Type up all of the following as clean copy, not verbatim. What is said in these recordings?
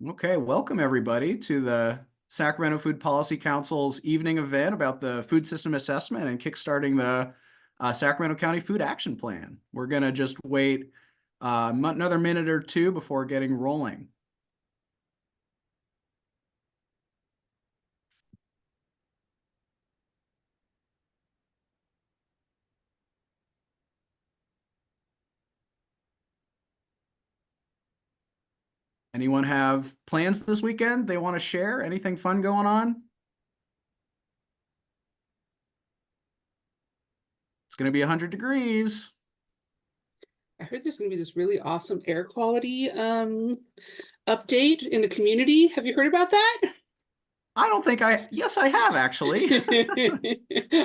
Okay, welcome everybody to the Sacramento Food Policy Council's evening event about the food system assessment and kickstarting the Sacramento County Food Action Plan. We're going to just wait another minute or two before getting rolling. Anyone have plans this weekend they want to share? Anything fun going on? It's going to be 100 degrees. I heard there's going to be this really awesome air quality update in the community. Have you heard about that? I don't think yes, I have actually.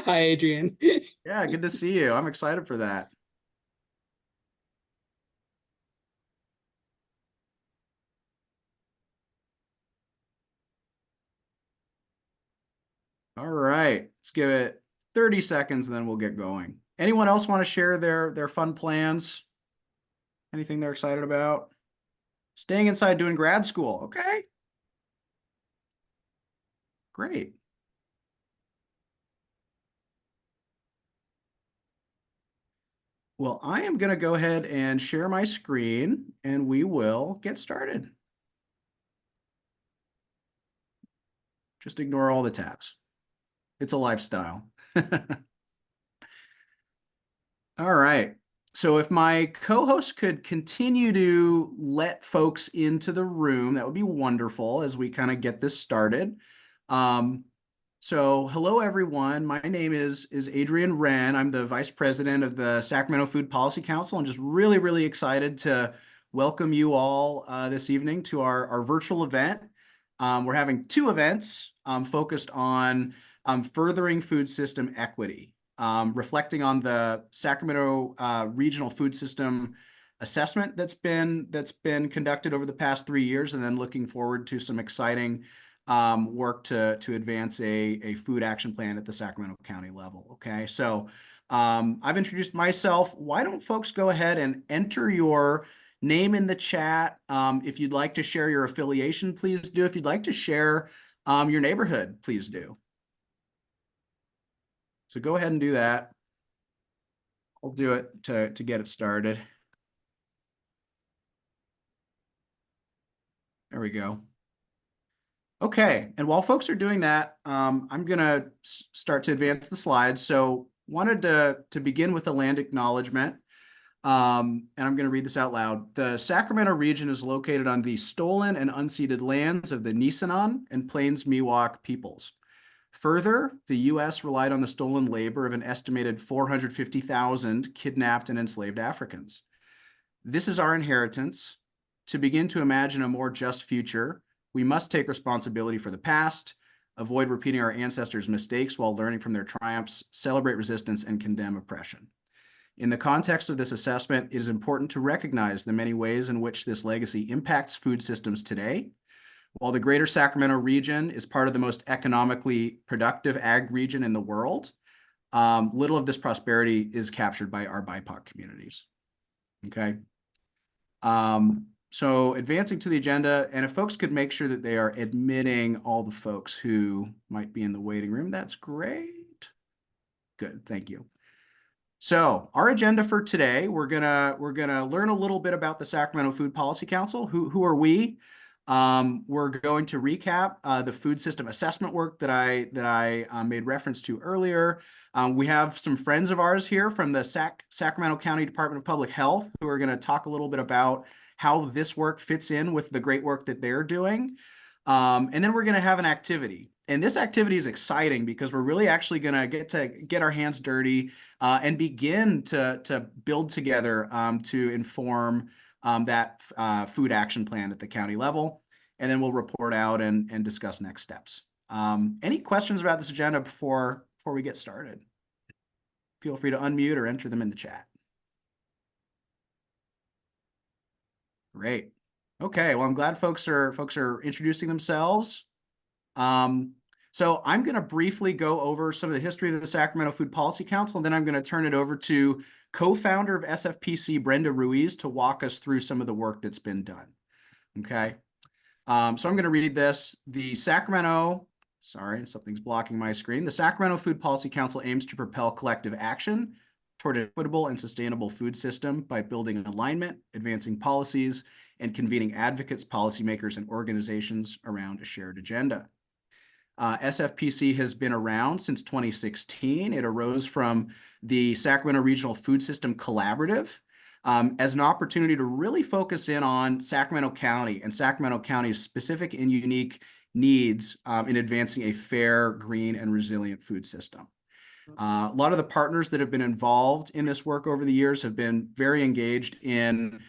Hi, Adrian. Yeah, good to see you. I'm excited for that. All right, let's give it 30 seconds and then we'll get going. Anyone else want to share their fun plans? Anything they're excited about? Staying inside doing grad school. Okay. Great. Well, I am going to go ahead and share my screen and we will get started. Just ignore all the tabs. It's a lifestyle. All right. So if my co-host could continue to let folks into the room, that would be wonderful as we kind of get this started. So hello, everyone. My name is Adrian Wren. I'm the Vice President of the Sacramento Food Policy Council, and just really, really excited to welcome you all this evening to our virtual event. We're having two events focused on furthering food system equity. Reflecting on the Sacramento regional food system assessment that's been conducted over the past 3 years, and then looking forward to some exciting work to advance a food action plan at the Sacramento County level. Okay, so I've introduced myself. Why don't folks go ahead and enter your name in the chat? If you'd like to share your affiliation, please do. If you'd like to share your neighborhood, please do. So go ahead and do that. I'll do it to get it started. There we go. Okay, and while folks are doing that, I'm gonna start to advance the slides. So wanted to begin with a land acknowledgement, and I'm gonna read this out loud. The Sacramento region is located on the stolen and unceded lands of the Nisenan and Plains Miwok peoples. Further, the U.S. relied on the stolen labor of an estimated 450,000 kidnapped and enslaved Africans. This is our inheritance. To begin to imagine a more just future, we must take responsibility for the past, avoid repeating our ancestors' mistakes while learning from their triumphs, celebrate resistance, and condemn oppression. In the context of this assessment, it is important to recognize the many ways in which this legacy impacts food systems today. While the greater Sacramento region is part of the most economically productive ag region in the world, little of this prosperity is captured by our BIPOC communities. Okay. So advancing to the agenda, and if folks could make sure that they are admitting all the folks who might be in the waiting room, that's great. Good, thank you. So our agenda for today, we're gonna learn a little bit about the Sacramento Food Policy Council. Who are we? We're going to recap the food system assessment work that I made reference to earlier. We have some friends of ours here from the Sacramento County Department of Public Health who are going to talk a little bit about how this work fits in with the great work that they're doing. And then we're going to have an activity. And this activity is exciting because we're really actually going to get our hands dirty and begin to build together to inform that food action plan at the county level. And then we'll report out and discuss next steps. Any questions about this agenda before we get started? Feel free to unmute or enter them in the chat. Great. Okay, well, I'm glad folks are introducing themselves. So I'm going to briefly go over some of the history of the Sacramento Food Policy Council, and then I'm going to turn it over to co-founder of SFPC, Brenda Ruiz, to walk us through some of the work that's been done. Okay. So I'm going to read this. Sorry, something's blocking my screen. The Sacramento Food Policy Council aims to propel collective action toward an equitable and sustainable food system by building alignment, advancing policies, and convening advocates, policymakers, and organizations around a shared agenda. SFPC has been around since 2016. It arose from the Sacramento Regional Food System Collaborative as an opportunity to really focus in on Sacramento County and Sacramento County's specific and unique needs in advancing a fair, green, and resilient food system. A lot of the partners that have been involved in this work over the years have been very engaged in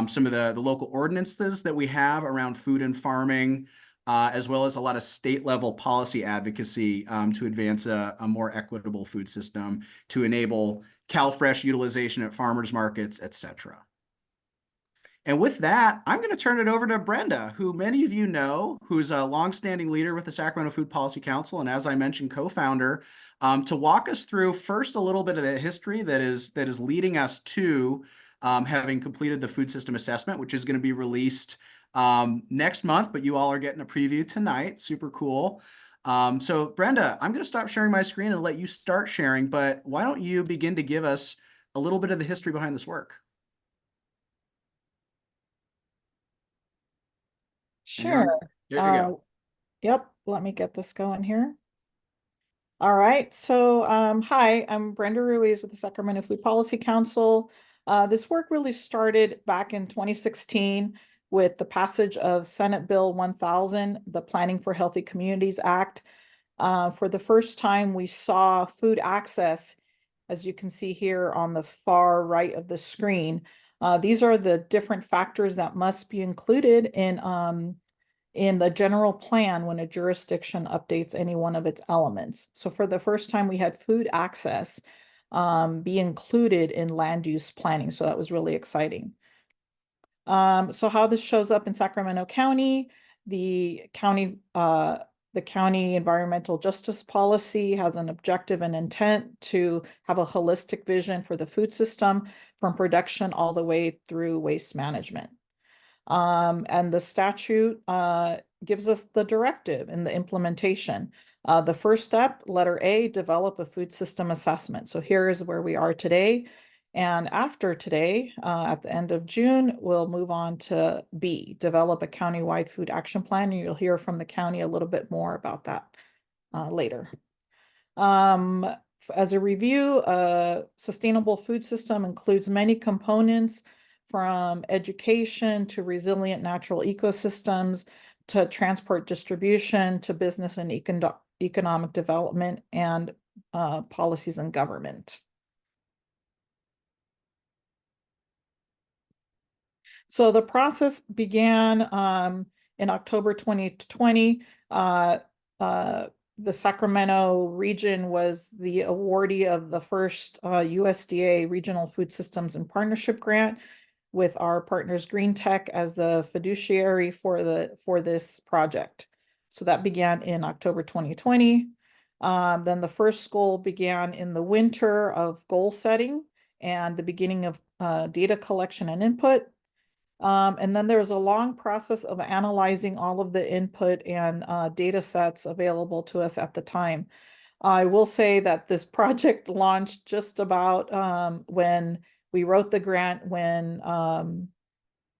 some of the local ordinances that we have around food and farming, as well as a lot of state level policy advocacy to advance a more equitable food system, to enable CalFresh utilization at farmers markets, et cetera. And with that, I'm going to turn it over to Brenda, who many of you know, who's a longstanding leader with the Sacramento Food Policy Council, and as I mentioned, co-founder, to walk us through first a little bit of the history that is leading us to having completed the food system assessment, which is going to be released next month, but you all are getting a preview tonight. Super cool. So Brenda, I'm going to stop sharing my screen and let you start sharing, but why don't you begin to give us a little bit of the history behind this work? Sure. There you go. Yep, let me get this going here. All right, so hi, I'm Brenda Ruiz with the Sacramento Food Policy Council. This work really started back in 2016 with the passage of Senate Bill 1000, the Planning for Healthy Communities Act. For the first time, we saw food access, as you can see here on the far right of the screen. These are the different factors that must be included in the general plan when a jurisdiction updates any one of its elements. So for the first time, we had food access be included in land use planning. So that was really exciting. So how this shows up in Sacramento County, the county environmental justice policy has an objective and intent to have a holistic vision for the food system from production all the way through waste management. And the statute gives us the directive and the implementation. The first step, letter A, develop a food system assessment. So here is where we are today. And after today, at the end of June, we'll move on to B, develop a countywide food action plan. And you'll hear from the county a little bit more about that later. As a review, a sustainable food system includes many components, from education to resilient natural ecosystems, to transport distribution, to business and economic development, and policies and government. So the process began in October 2020. The Sacramento region was the awardee of the first USDA Regional Food Systems and Partnership Grant, with our partners Green Tech as the fiduciary for this project. So that began in October 2020. Then the first goal began in the winter of goal setting and the beginning of data collection and input. And then there was a long process of analyzing all of the input and data sets available to us at the time. I will say that this project launched just about when we wrote the grant, when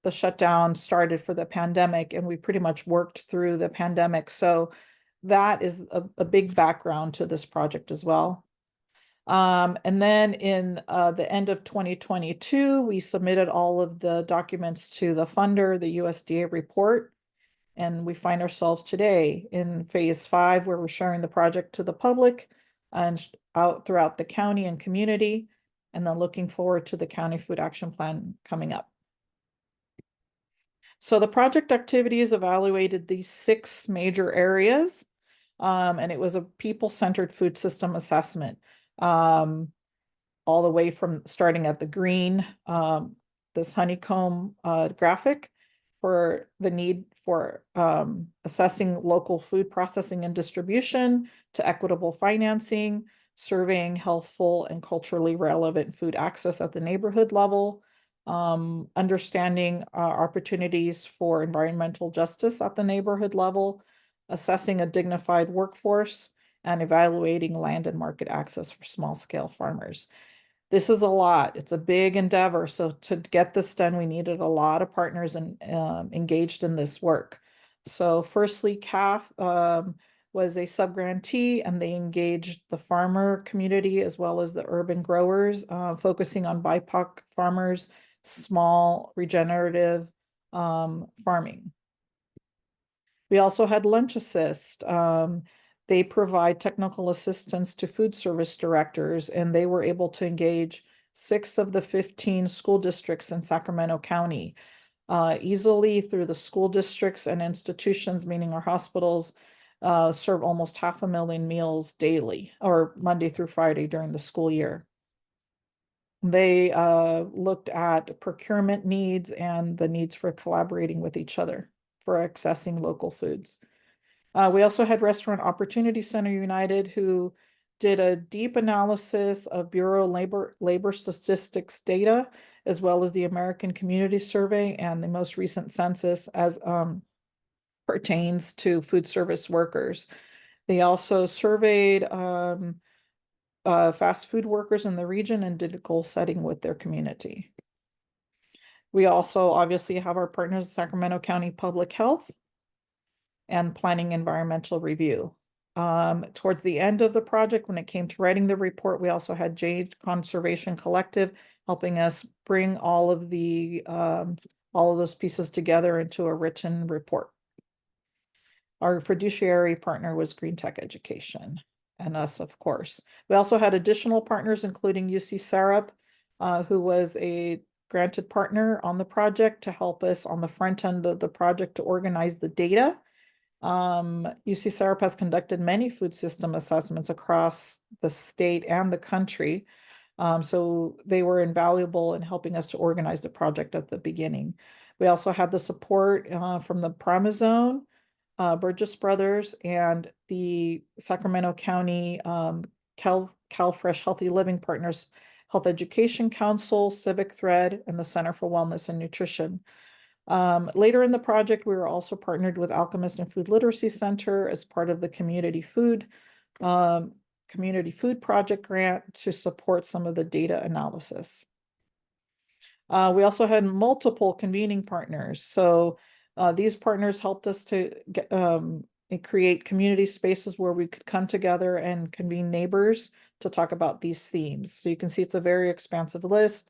the shutdown started for the pandemic, and we pretty much worked through the pandemic. So that is a big background to this project as well. And then in the end of 2022, we submitted all of the documents to the funder, the USDA report, and we find ourselves today in phase 5, where we're sharing the project to the public and out throughout the county and community, and then looking forward to the county food action plan coming up. So the project activities evaluated these 6 major areas, and it was a people-centered food system assessment. All the way from starting at the green, this honeycomb graphic, for the need for assessing local food processing and distribution, to equitable financing, surveying healthful and culturally relevant food access at the neighborhood level, understanding opportunities for environmental justice at the neighborhood level, assessing a dignified workforce, and evaluating land and market access for small scale farmers. This is a lot. It's a big endeavor. So to get this done, we needed a lot of partners and engaged in this work. So firstly, CAF was a subgrantee, and they engaged the farmer community as well as the urban growers, focusing on BIPOC farmers, small regenerative farming. We also had Lunch Assist. They provide technical assistance to food service directors, and they were able to engage 6 of the 15 school districts in Sacramento County easily through the school districts and institutions, meaning our hospitals, serve almost 500,000 meals daily or Monday through Friday during the school year. They looked at procurement needs and the needs for collaborating with each other for accessing local foods. We also had Restaurant Opportunity Center United, who did a deep analysis of Bureau labor statistics data, as well as the American Community Survey and the most recent census as pertains to food service workers. They also surveyed fast food workers in the region and did a goal setting with their community. We also obviously have our partners, Sacramento County Public Health and Planning Environmental Review. Towards the end of the project, when it came to writing the report, we also had Jade Conservation Collective helping us bring all of those pieces together into a written report. Our fiduciary partner was Green Tech Education, and us, of course. We also had additional partners, including UC Sarup, who was a granted partner on the project to help us on the front end of the project to organize the data. UC Sarup has conducted many food system assessments across the state and the country. So they were invaluable in helping us to organize the project at the beginning. We also had the support from the Primazone, Burgess Brothers, and the Sacramento County CalFresh Healthy Living Partners Health Education Council, Civic Thread, and the Center for Wellness and Nutrition. Later in the project, we were also partnered with Alchemist and Food Literacy Center as part of the Community Food Project grant to support some of the data analysis. We also had multiple convening partners. So these partners helped us to create community spaces where we could come together and convene neighbors to talk about these themes. So you can see it's a very expansive list,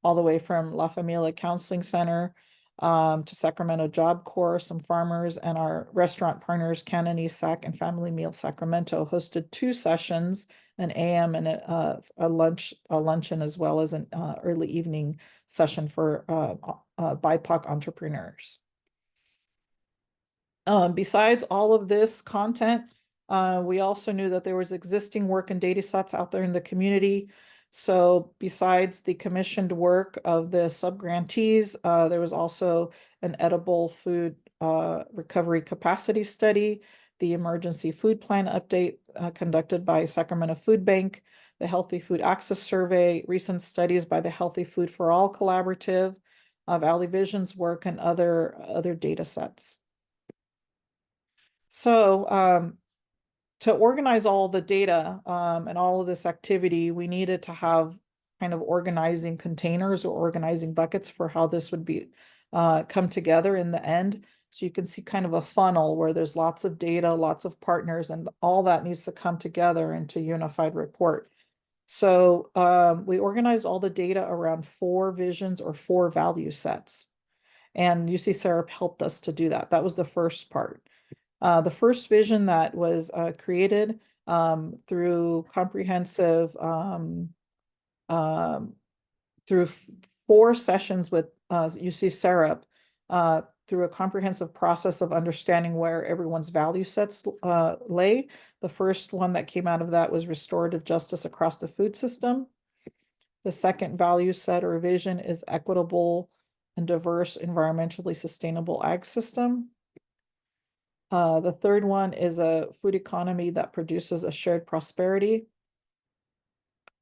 all the way from La Familia Counseling Center to Sacramento Job Corps, some farmers, and our restaurant partners, Cantonese Sac and Family Meal Sacramento, hosted 2 sessions, an AM and a luncheon, as well as an early evening session for BIPOC entrepreneurs. Besides all of this content, we also knew that there was existing work and data sets out there in the community. So besides the commissioned work of the subgrantees, there was also an edible food recovery capacity study, the emergency food plan update conducted by Sacramento Food Bank, the Healthy Food Access Survey, recent studies by the Healthy Food for All Collaborative, Valley Vision's work, and other data sets. So to organize all the data and all of this activity, we needed to have kind of organizing containers or organizing buckets for how this would be come together in the end. So you can see kind of a funnel where there's lots of data, lots of partners, and all that needs to come together into a unified report. So we organized all the data around 4 visions or 4 value sets. And UC Sarup helped us to do that. That was the first part. The first vision that was created through comprehensive, through 4 sessions with UC Sarup, through a comprehensive process of understanding where everyone's value sets lay. The first one that came out of that was restorative justice across the food system. The second value set or vision is equitable and diverse, environmentally sustainable ag system. The third one is a food economy that produces a shared prosperity.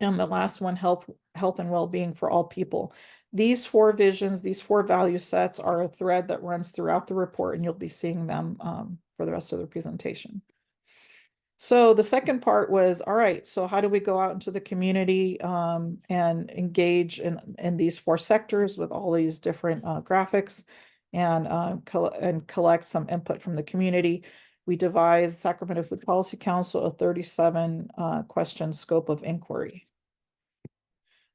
And the last one, health and well-being for all people. These 4 visions, these 4 value sets are a thread that runs throughout the report, and you'll be seeing them for the rest of the presentation. So the second part was, all right, so how do we go out into the community and engage in these 4 sectors with all these different graphics and collect some input from the community? We devised Sacramento Food Policy Council a 37 question scope of inquiry.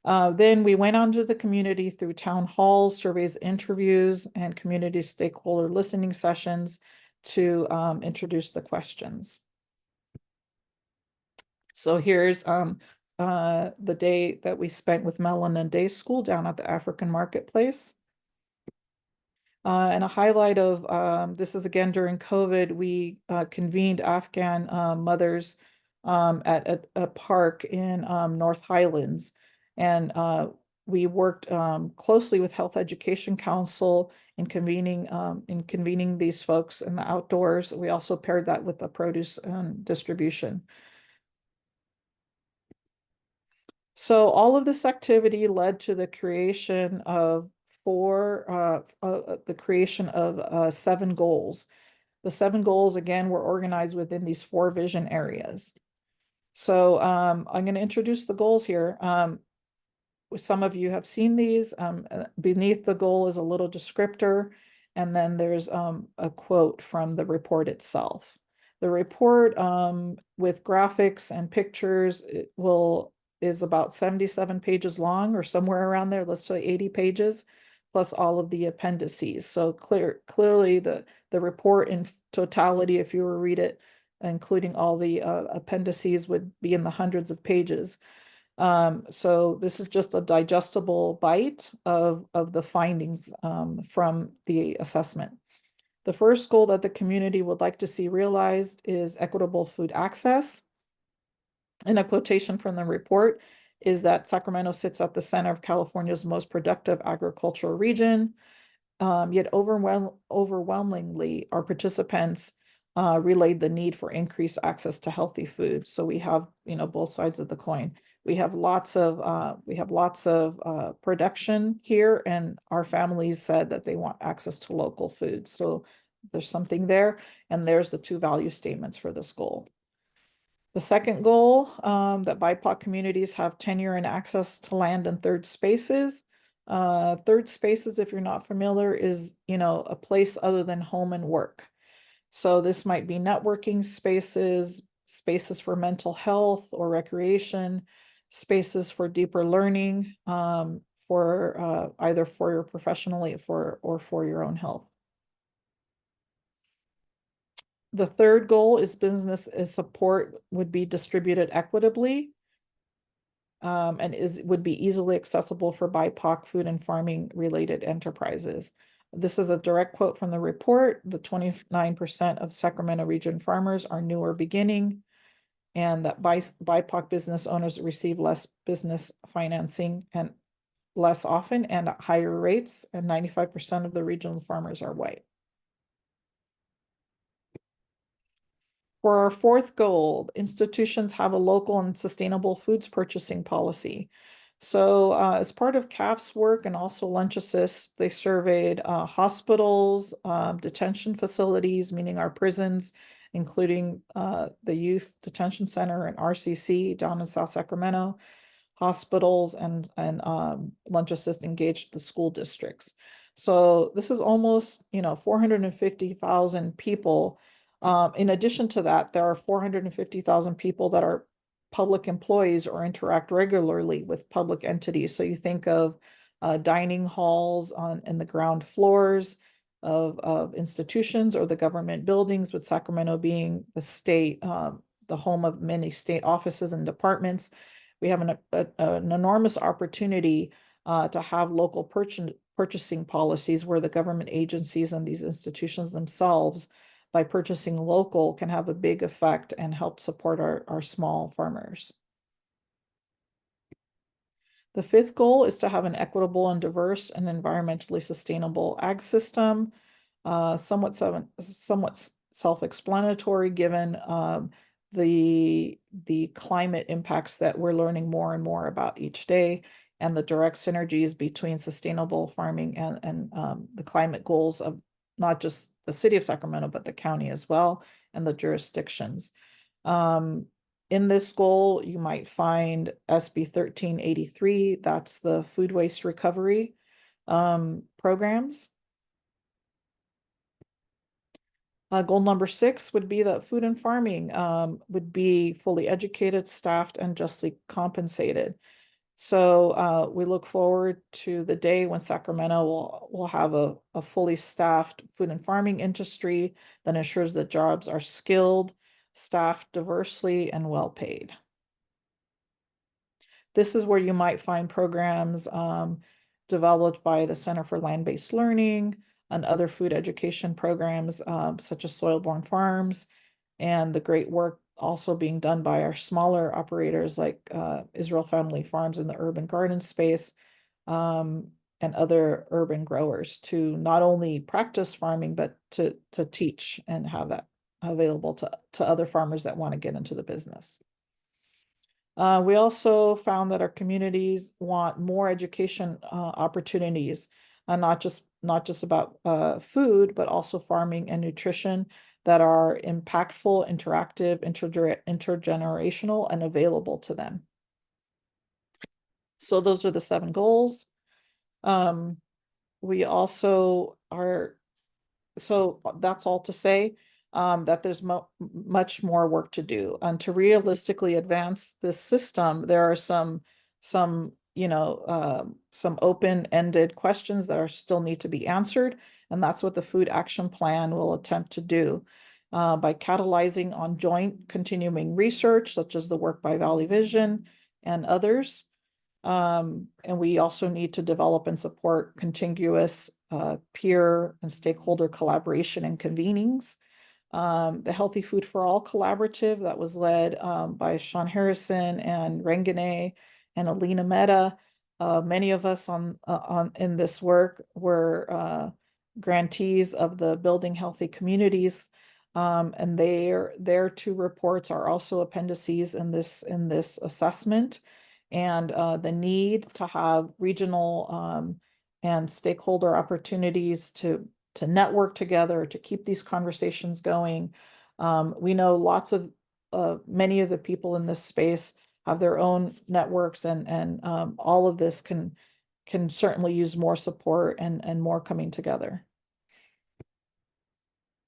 Then we went on to the community through town halls, surveys, interviews, and community stakeholder listening sessions to introduce the questions. So here's the day that we spent with Melon Day School down at the African Marketplace. And a highlight of this is again during COVID, we convened Afghan mothers at a park in North Highlands. And we worked closely with Health Education Council in convening these folks in the outdoors. We also paired that with the produce distribution. So all of this activity led to the creation of 7 goals. The 7 goals, again, were organized within these 4 vision areas. So I'm going to introduce the goals here. Some of you have seen these. Beneath the goal is a little descriptor, and then there's a quote from the report itself. The report with graphics and pictures is about 77 pages long, or somewhere around there, let's say 80 pages, plus all of the appendices. So clearly the report in totality, if you were to read it, including all the appendices, would be in the hundreds of pages. So this is just a digestible bite of the findings from the assessment. The first goal that the community would like to see realized is equitable food access. And a quotation from the report is that Sacramento sits at the center of California's most productive agricultural region. Yet overwhelmingly, our participants relayed the need for increased access to healthy food. So we have, both sides of the coin. We have lots of production here, and our families said that they want access to local food. So there's something there, and there's the 2 value statements for this goal. The second goal, that BIPOC communities have tenure and access to land and third spaces. Third spaces, if you're not familiar, is, a place other than home and work. So this might be networking spaces, spaces for mental health or recreation, spaces for deeper learning, for either for your professionally or for your own health. The third goal is business support would be distributed equitably and would be easily accessible for BIPOC food and farming related enterprises. This is a direct quote from the report. The 29% of Sacramento region farmers are new or beginning, and that BIPOC business owners receive less business financing and less often and at higher rates, and 95% of the regional farmers are white. For our fourth goal, institutions have a local and sustainable foods purchasing policy. So as part of CAF's work and also Lunch Assist, they surveyed hospitals, detention facilities, meaning our prisons, including the Youth Detention Center and RCC down in South Sacramento, hospitals, and Lunch Assist engaged the school districts. So this is almost 450,000 people. In addition to that, there are 450,000 people that are public employees or interact regularly with public entities. So you think of dining halls in the ground floors of institutions or the government buildings, with Sacramento being the state, the home of many state offices and departments. We have an enormous opportunity to have local purchasing policies where the government agencies and these institutions themselves, by purchasing local, can have a big effect and help support our small farmers. The fifth goal is to have an equitable and diverse and environmentally sustainable ag system. Somewhat self-explanatory given the climate impacts that we're learning more and more about each day, and the direct synergies between sustainable farming and the climate goals of not just the city of Sacramento, but the county as well, and the jurisdictions. In this goal, you might find SB 1383, that's the food waste recovery programs. Goal number 6 would be that food and farming would be fully educated, staffed, and justly compensated. So we look forward to the day when Sacramento will have a fully staffed food and farming industry that ensures that jobs are skilled, staffed diversely, and well paid. This is where you might find programs developed by the Center for Land-Based Learning and other food education programs such as Soil-Borne Farms, and the great work also being done by our smaller operators like Israel Family Farms in the urban garden space, and other urban growers to not only practice farming, but to teach and have that available to other farmers that want to get into the business. We also found that our communities want more education opportunities, not just about food, but also farming and nutrition that are impactful, interactive, intergenerational, and available to them. So those are the 7 goals. We also are, so that's all to say that there's much more work to do. And to realistically advance this system, there are some open-ended questions that still need to be answered. And that's what the Food Action Plan will attempt to do by catalyzing on joint continuing research, such as the work by Valley Vision and others. And we also need to develop and support contiguous peer and stakeholder collaboration and convenings. The Healthy Food for All Collaborative that was led by Sean Harrison and Rengene and Alina Mehta. Many of us in this work were grantees of the Building Healthy Communities, and their 2 reports are also appendices in this assessment. And the need to have regional and stakeholder opportunities to network together, to keep these conversations going. We know many of the people in this space have their own networks, and all of this can certainly use more support and more coming together.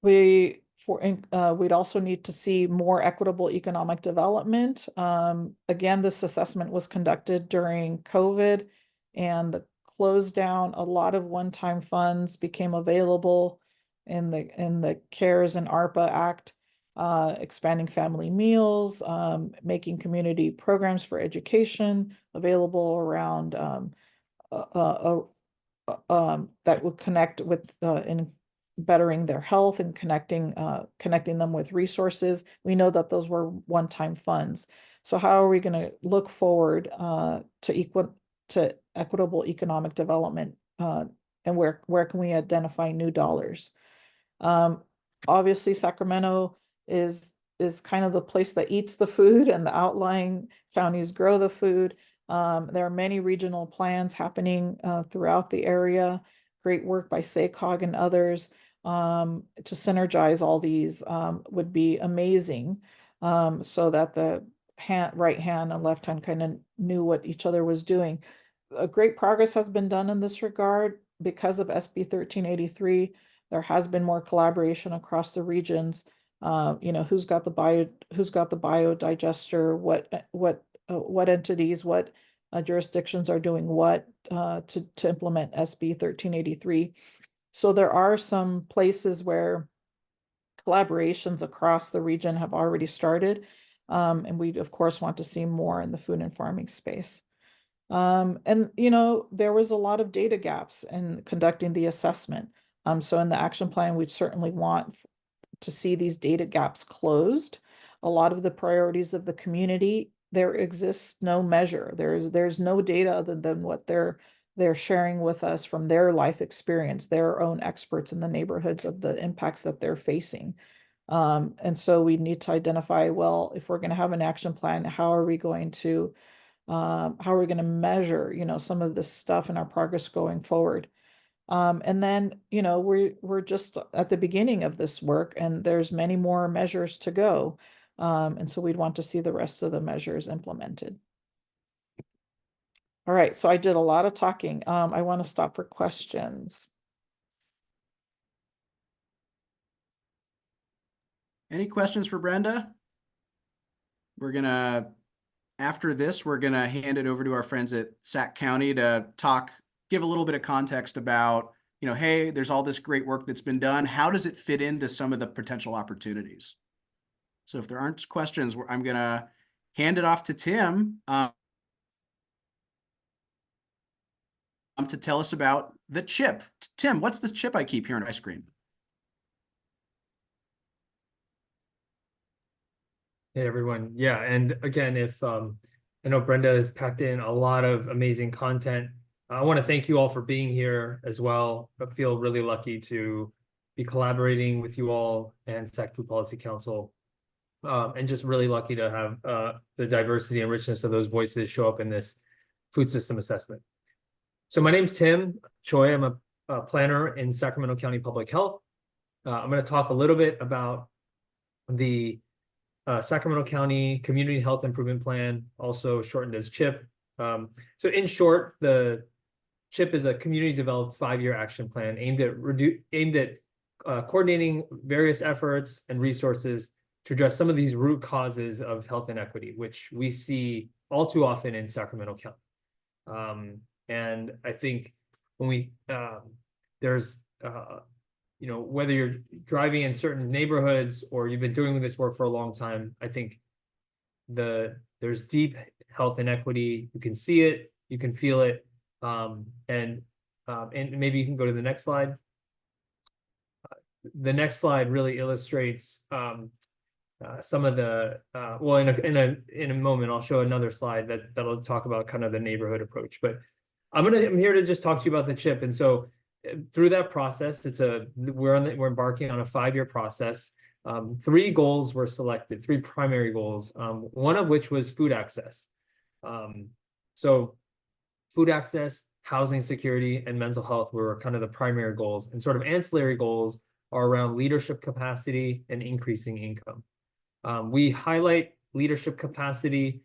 We'd also need to see more equitable economic development. Again, this assessment was conducted during COVID, and the closed down, a lot of one-time funds became available in the CARES and ARPA Act, expanding family meals, making community programs for education available around that would connect with in bettering their health and connecting them with resources. We know that those were one-time funds. So how are we going to look forward to equitable economic development, and where can we identify new dollars? Obviously, Sacramento is kind of the place that eats the food, and the outlying counties grow the food. There are many regional plans happening throughout the area. Great work by SACOG and others to synergize all these would be amazing, so that the right hand and left hand kind of knew what each other was doing. Great progress has been done in this regard because of SB 1383. There has been more collaboration across the regions. Who's got the biodigester, what entities, what jurisdictions are doing what to implement SB 1383. So there are some places where collaborations across the region have already started, and we of course want to see more in the food and farming space. And there was a lot of data gaps in conducting the assessment. So in the action plan, we'd certainly want to see these data gaps closed. A lot of the priorities of the community, there exists no measure. There's no data other than what they're sharing with us from their life experience, their own experts in the neighborhoods of the impacts that they're facing. And so we need to identify, well, if we're going to have an action plan, how are we going to measure, some of this stuff and our progress going forward? And then, we're just at the beginning of this work, and there's many more measures to go. And so we'd want to see the rest of the measures implemented. All right, so I did a lot of talking. I want to stop for questions. Any questions for Brenda? After this, we're gonna hand it over to our friends at Sac County to give a little bit of context about, hey, there's all this great work that's been done. How does it fit into some of the potential opportunities? So if there aren't questions, I'm gonna hand it off to Tim to tell us about the chip. Tim, what's this chip I keep hearing on my screen? Hey everyone. Yeah, and again, if I know Brenda has packed in a lot of amazing content. I want to thank you all for being here as well. I feel really lucky to be collaborating with you all and Sac Food Policy Council. And just really lucky to have the diversity and richness of those voices show up in this food system assessment. So my name's Tim Choi. I'm a planner in Sacramento County Public Health. I'm going to talk a little bit about the Sacramento County Community Health Improvement Plan, also shortened as CHIP. So in short, the CHIP is a community developed 5-year action plan aimed at coordinating various efforts and resources to address some of these root causes of health inequity, which we see all too often in Sacramento County. And I think when there's whether you're driving in certain neighborhoods or you've been doing this work for a long time, I think there's deep health inequity. You can see it, you can feel it, and maybe you can go to the next slide. The next slide really illustrates some of the well, in a moment I'll show another slide that'll talk about kind of the neighborhood approach. But I'm here to just talk to you about the CHIP. And so through that process, we're embarking on a 5-year process. 3 goals were selected, 3 primary goals, one of which was food access. So food access, housing security, and mental health were kind of the primary goals, and sort of ancillary goals are around leadership capacity and increasing income. We highlight leadership capacity,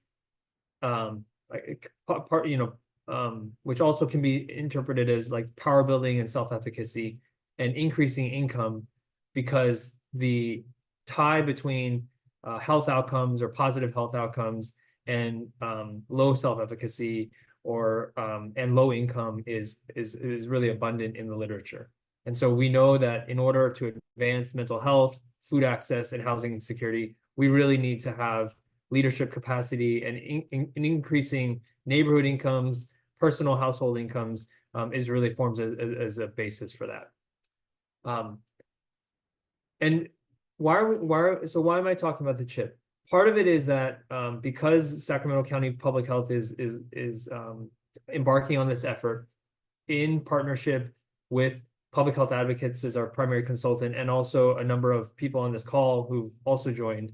which also can be interpreted as like power building and self-efficacy, and increasing income, because the tie between health outcomes or positive health outcomes and low self-efficacy or and low income is really abundant in the literature. And so we know that in order to advance mental health, food access, and housing security, we really need to have leadership capacity, and increasing neighborhood incomes, personal household incomes really forms as a basis for that. And why am I talking about the CHIP? Part of it is that because Sacramento County Public Health is embarking on this effort in partnership with public health advocates as our primary consultant, and also a number of people on this call who've also joined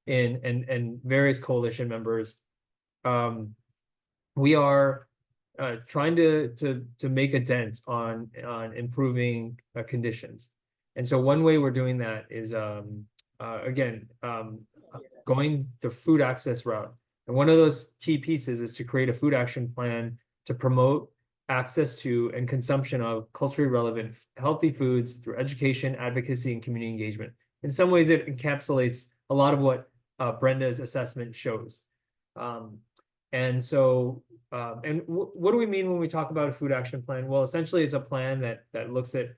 in, and various coalition members, we are trying to make a dent on improving conditions. And so one way we're doing that is going the food access route. And one of those key pieces is to create a food action plan to promote access to and consumption of culturally relevant, healthy foods through education, advocacy, and community engagement. In some ways, it encapsulates a lot of what Brenda's assessment shows. And so, what do we mean when we talk about a food action plan? Well, essentially, it's a plan that looks at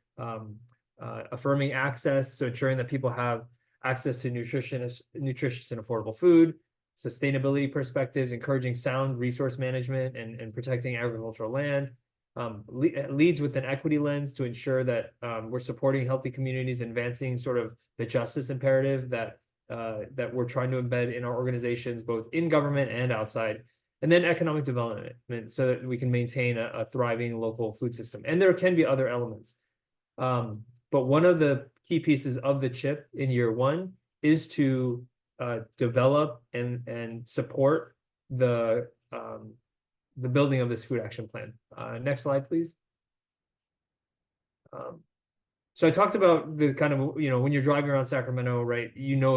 affirming access, so ensuring that people have access to nutritious and affordable food, sustainability perspectives, encouraging sound resource management, and protecting agricultural land. Leads with an equity lens to ensure that we're supporting healthy communities, advancing sort of the justice imperative that we're trying to embed in our organizations, both in government and outside. And then economic development, so that we can maintain a thriving local food system. And there can be other elements. But one of the key pieces of the CHIP in year 1 is to develop and support the building of this food action plan. Next slide, please. So I talked about the kind of, when you're driving around Sacramento, right,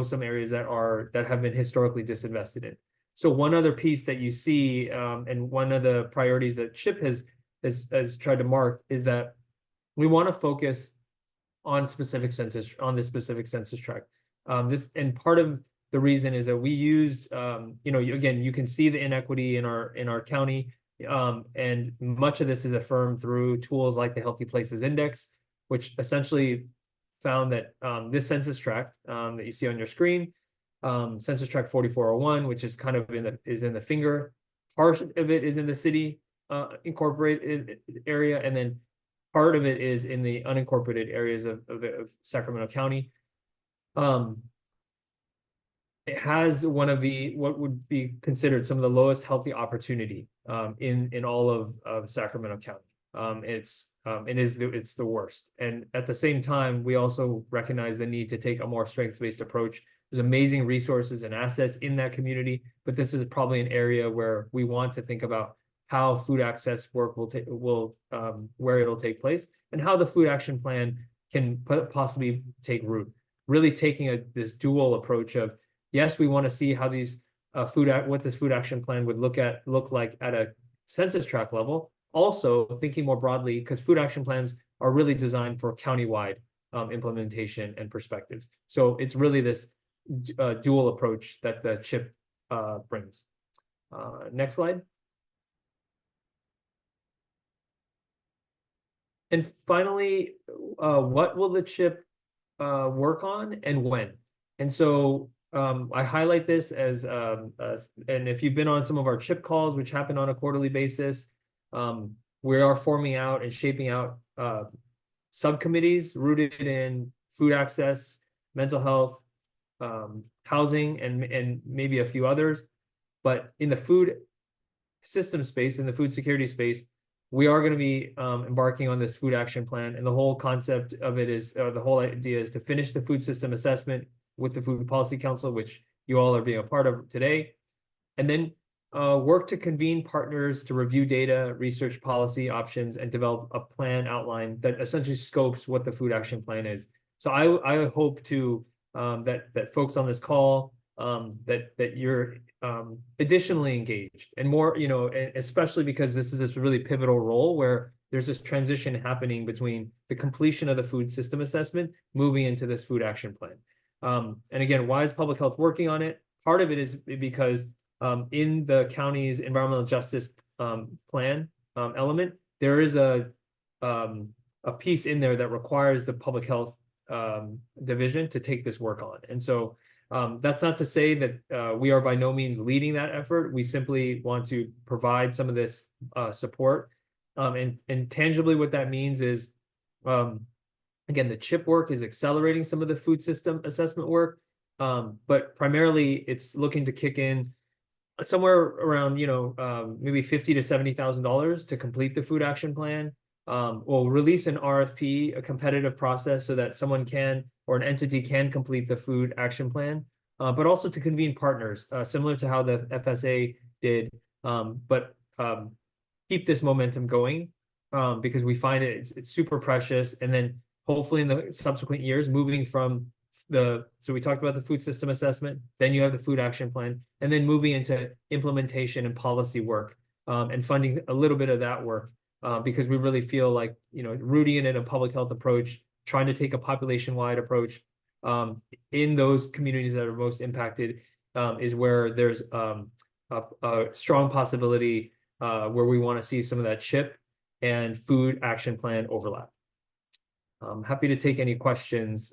some areas that have been historically disinvested in. So one other piece that you see, and one of the priorities that CHIP has tried to mark is that we want to focus on this specific census tract. And part of the reason is that we use, again, you can see the inequity in our county, and much of this is affirmed through tools like the Healthy Places Index, which essentially found that this census tract that you see on your screen, census tract 4401, which is kind of in the finger, part of it is in the city incorporated area, and then part of it is in the unincorporated areas of Sacramento County. It has one of what would be considered some of the lowest healthy opportunity in all of Sacramento County. It's the worst. And at the same time, we also recognize the need to take a more strengths-based approach. There's amazing resources and assets in that community, but this is probably an area where we want to think about how food access work where it'll take place, and how the food action plan can possibly take root. Really taking this dual approach of, yes, we want to see how these what this food action plan would look like at a census tract level. Also thinking more broadly, because food action plans are really designed for countywide implementation and perspectives. So it's really this dual approach that the CHIP brings. Next slide. And finally, what will the CHIP work on and when? And so I highlight this as, and if you've been on some of our CHIP calls, which happen on a quarterly basis, we are forming out and shaping out subcommittees rooted in food access, mental health, housing, and maybe a few others. But in the food system space, in the food security space, we are going to be embarking on this food action plan. And the whole concept of it is, the whole idea is to finish the food system assessment with the Food Policy Council, which you all are being a part of today. And then work to convene partners to review data, research policy options, and develop a plan outline that essentially scopes what the food action plan is. So I hope to that folks on this call, that you're additionally engaged and more, especially because this is this really pivotal role where there's this transition happening between the completion of the food system assessment, moving into this food action plan. And again, why is public health working on it? Part of it is because in the county's environmental justice plan element, there is a piece in there that requires the public health division to take this work on. And so that's not to say that we are by no means leading that effort. We simply want to provide some of this support. And tangibly what that means is, again, the CHIP work is accelerating some of the food system assessment work, but primarily it's looking to kick in somewhere around, maybe $50,000 to $70,000 to complete the food action plan. We'll release an RFP, a competitive process, so that someone can, or an entity can complete the food action plan, but also to convene partners, similar to how the FSA did, but keep this momentum going, because we find it's super precious. And then hopefully in the subsequent years, moving from so we talked about the food system assessment, then you have the food action plan, and then moving into implementation and policy work, and funding a little bit of that work, because we really feel like, rooting it in a public health approach, trying to take a population-wide approach in those communities that are most impacted, is where there's a strong possibility where we want to see some of that CHIP and food action plan overlap. I'm happy to take any questions.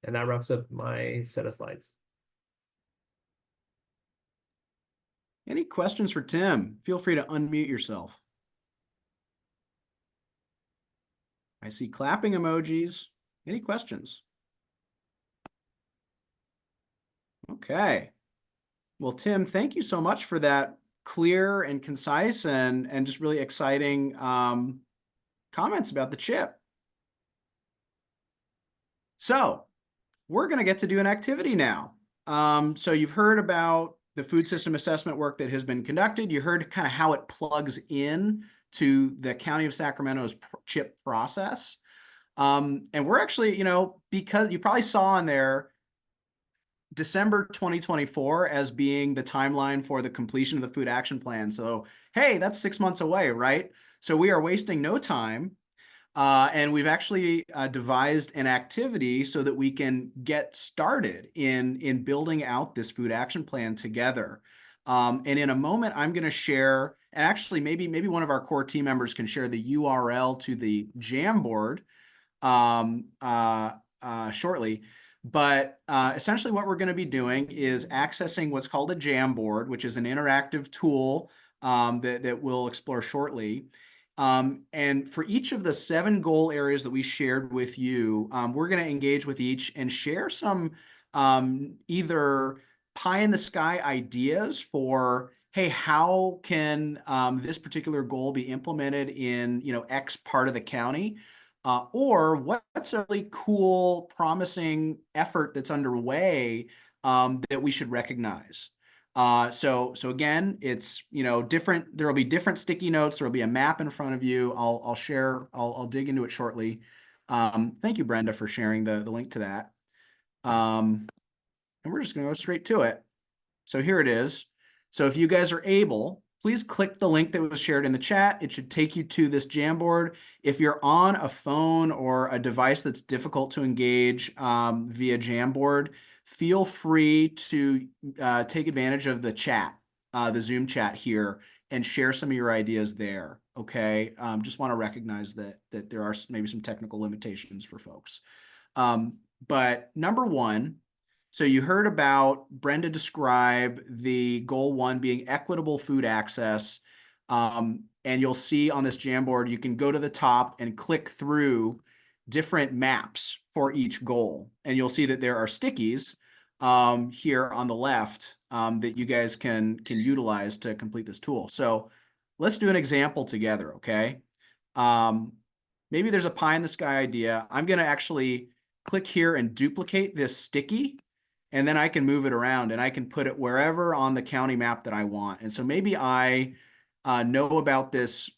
And that wraps up my set of slides. Any questions for Tim? Feel free to unmute yourself. I see clapping emojis. Any questions? Okay. Well, Tim, thank you so much for that clear and concise and just really exciting comments about the CHIP. So we're going to get to do an activity now. So you've heard about the food system assessment work that has been conducted. You heard kind of how it plugs in to the County of Sacramento's CHIP process. And we're actually, because you probably saw on there December 2024 as being the timeline for the completion of the food action plan. So, hey, that's 6 months away, right? So we are wasting no time. And we've actually devised an activity so that we can get started in building out this food action plan together. And in a moment, I'm going to share, and actually maybe one of our core team members can share the URL to the Jamboard shortly. But essentially what we're going to be doing is accessing what's called a Jamboard, which is an interactive tool that we'll explore shortly. And for each of the 7 goal areas that we shared with you, we're going to engage with each and share some either pie in the sky ideas for, hey, how can this particular goal be implemented in X part of the county? Or what's a really cool, promising effort that's underway that we should recognize? So again, it's different. There will be different sticky notes. There will be a map in front of you. I'll share. I'll dig into it shortly. Thank you, Brenda, for sharing the link to that. And we're just going to go straight to it. So here it is. So if you guys are able, please click the link that was shared in the chat. It should take you to this Jamboard. If you're on a phone or a device that's difficult to engage via Jamboard, feel free to take advantage of the chat, the Zoom chat here, and share some of your ideas there, okay? Just want to recognize that there are maybe some technical limitations for folks. But number one, so you heard about Brenda describe the goal 1 being equitable food access. And you'll see on this Jamboard, you can go to the top and click through different maps for each goal. And you'll see that there are stickies here on the left that you guys can utilize to complete this tool. So let's do an example together, okay? Maybe there's a pie in the sky idea. I'm going to actually click here and duplicate this sticky. And then I can move it around and I can put it wherever on the county map that I want. And so maybe I know about this,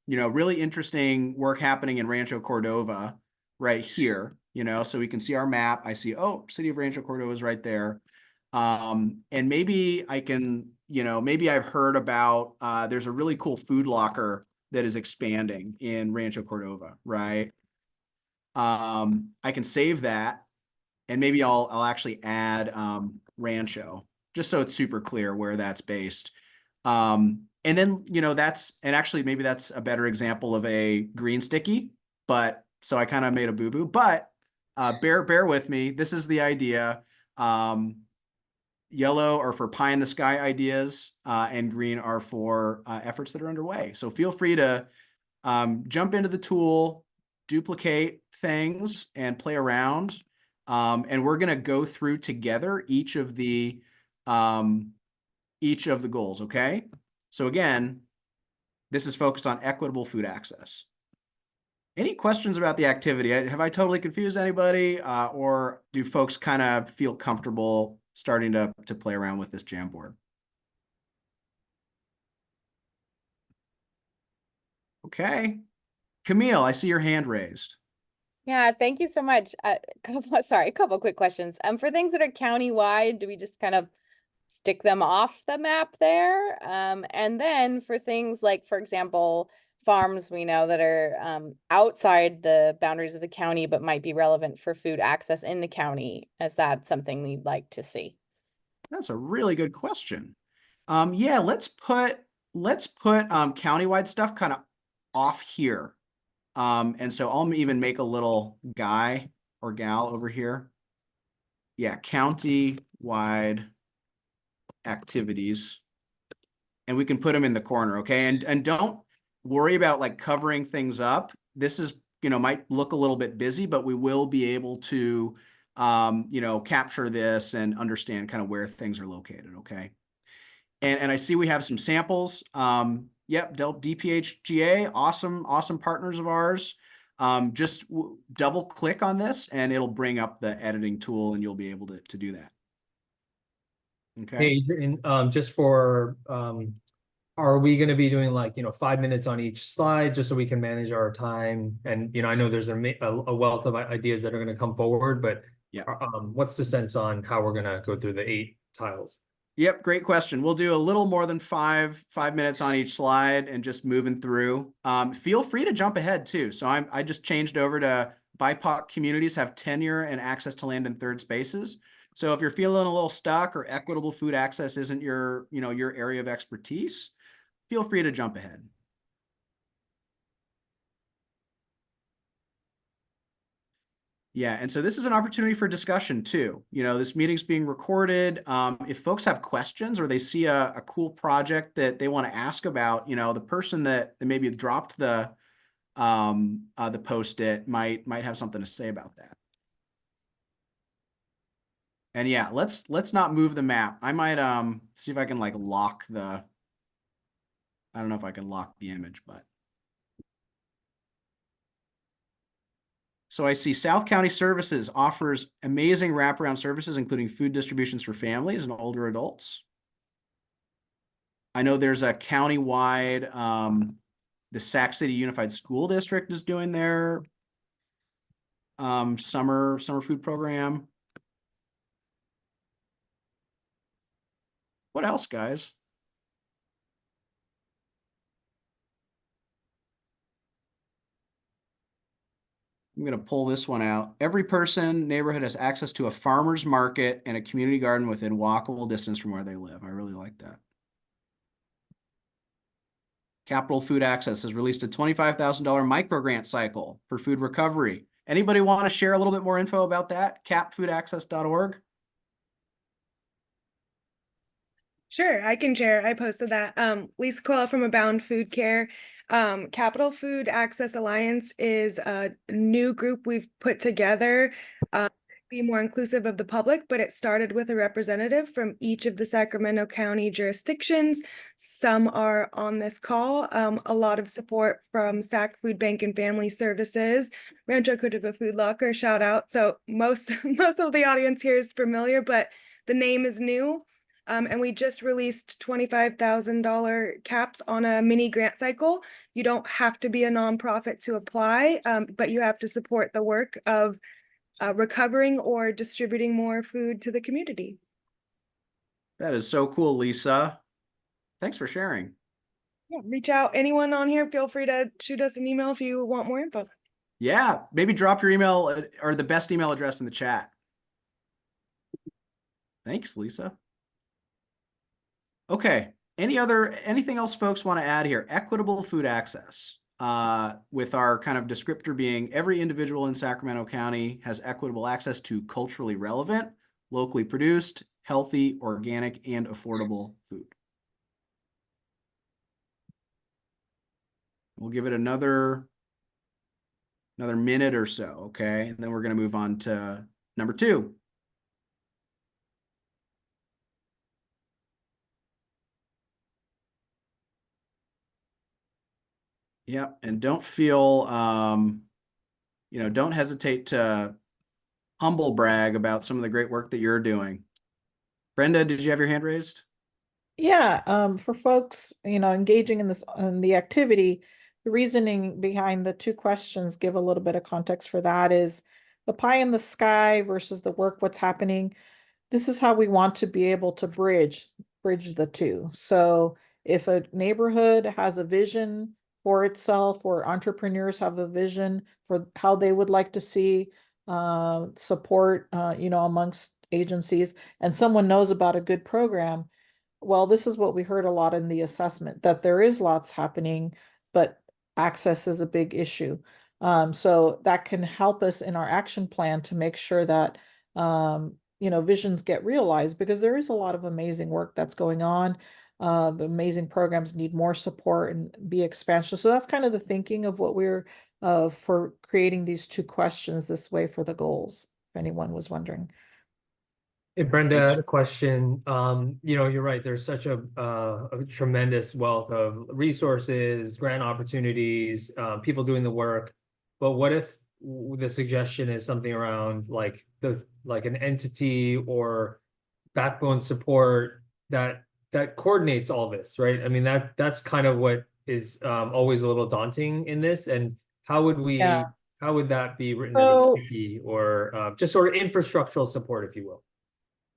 really interesting work happening in Rancho Cordova right here, so we can see our map. I see, oh, city of Rancho Cordova is right there. And maybe I can, maybe I've heard about, there's a really cool food locker that is expanding in Rancho Cordova, right? I can save that. And maybe I'll actually add Rancho, just so it's super clear where that's based. And then, actually maybe that's a better example of a green sticky, but so I kind of made a boo-boo, but bear with me. This is the idea. Yellow are for pie in the sky ideas, and green are for efforts that are underway. So feel free to jump into the tool, duplicate things and play around. And we're going to go through together each of the goals, okay? So again, this is focused on equitable food access. Any questions about the activity? Have I totally confused anybody, or do folks kind of feel comfortable starting to play around with this Jamboard? Okay. Camille, I see your hand raised. Yeah, thank you so much. A couple quick questions. For things that are county-wide, do we just kind of stick them off the map there? And then for things like, for example, farms we know that are outside the boundaries of the county but might be relevant for food access in the county, is that something we'd like to see? That's a really good question. Yeah, let's put countywide stuff kind of off here. And so I'll even make a little guy or gal over here. Yeah, county-wide activities. And we can put them in the corner, okay? And don't worry about like covering things up. This is, might look a little bit busy, but we will be able to, capture this and understand kind of where things are located, okay? And I see we have some samples. Yep, DPHGA, awesome partners of ours. just double click on this and it'll bring up the editing tool and you'll be able to do that. Okay. Hey, Adrian, just for, are we going to be doing like, 5 minutes on each slide just so we can manage our time? And, I know there's a wealth of ideas that are going to come forward, but yeah, what's the sense on how we're going to go through the 8 tiles? Yep, great question. We'll do a little more than five minutes on each slide and just moving through. Feel free to jump ahead too. So I just changed over to BIPOC communities have tenure and access to land in third spaces. So if you're feeling a little stuck or equitable food access isn't your, your area of expertise, feel free to jump ahead. Yeah, and so this is an opportunity for discussion too. This meeting's being recorded. If folks have questions or they see a cool project that they want to ask about, the person that maybe dropped the post-it might have something to say about that. And yeah, let's not move the map. I might see if I can like lock the. I don't know if I can lock the image, but. So I see South County Services offers amazing wraparound services, including food distributions for families and older adults. I know there's a countywide, the Sac City Unified School District is doing their summer food program. What else, guys? I'm going to pull this one out. Every neighborhood has access to a farmer's market and a community garden within walkable distance from where they live. I really like that. Capital Food Access has released a $25,000 micro grant cycle for food recovery. Anybody want to share a little bit more info about that? capfoodaccess.org. Sure, I can share. I posted that. Lisa Coyle from Abound Food Care. Capital Food Access Alliance is a new group we've put together to be more inclusive of the public, but it started with a representative from each of the Sacramento County jurisdictions. Some are on this call. A lot of support from Sac Food Bank and Family Services, Rancho Cordova Food Locker, shout out. So most of the audience here is familiar, but the name is new. And we just released $25,000 caps on a mini grant cycle. You don't have to be a nonprofit to apply, but you have to support the work of recovering or distributing more food to the community. That is so cool, Lisa. Thanks for sharing. Yeah, reach out. Anyone on here, feel free to shoot us an email if you want more info. Yeah, maybe drop your email or the best email address in the chat. Thanks, Lisa. Okay, anything else folks want to add here? Equitable food access, with our kind of descriptor being every individual in Sacramento County has equitable access to culturally relevant, locally produced, healthy, organic, and affordable food. We'll give it another minute or so, okay? And then we're going to move on to number 2. Yep, and don't feel, don't hesitate to humble brag about some of the great work that you're doing. Brenda, did you have your hand raised? Yeah, for folks, engaging in the activity, the reasoning behind the 2 questions give a little bit of context for that is the pie in the sky versus the work, what's happening. This is how we want to be able to bridge the 2. So if a neighborhood has a vision for itself, or entrepreneurs have a vision for how they would like to see support, amongst agencies, and someone knows about a good program, well, this is what we heard a lot in the assessment, that there is lots happening, but access is a big issue. So that can help us in our action plan to make sure that, visions get realized, because there is a lot of amazing work that's going on. The amazing programs need more support and be expansion. So that's kind of the thinking of what we're for creating these 2 questions this way for the goals, if anyone was wondering. Hey, Brenda, I had a question. You're right. There's such a tremendous wealth of resources, grant opportunities, people doing the work. but what if the suggestion is something around like an entity or backbone support that coordinates all this, right? I mean, that's kind of what is always a little daunting in this. And how would Yeah. that be written as a So, key or just sort of infrastructural support, if you will?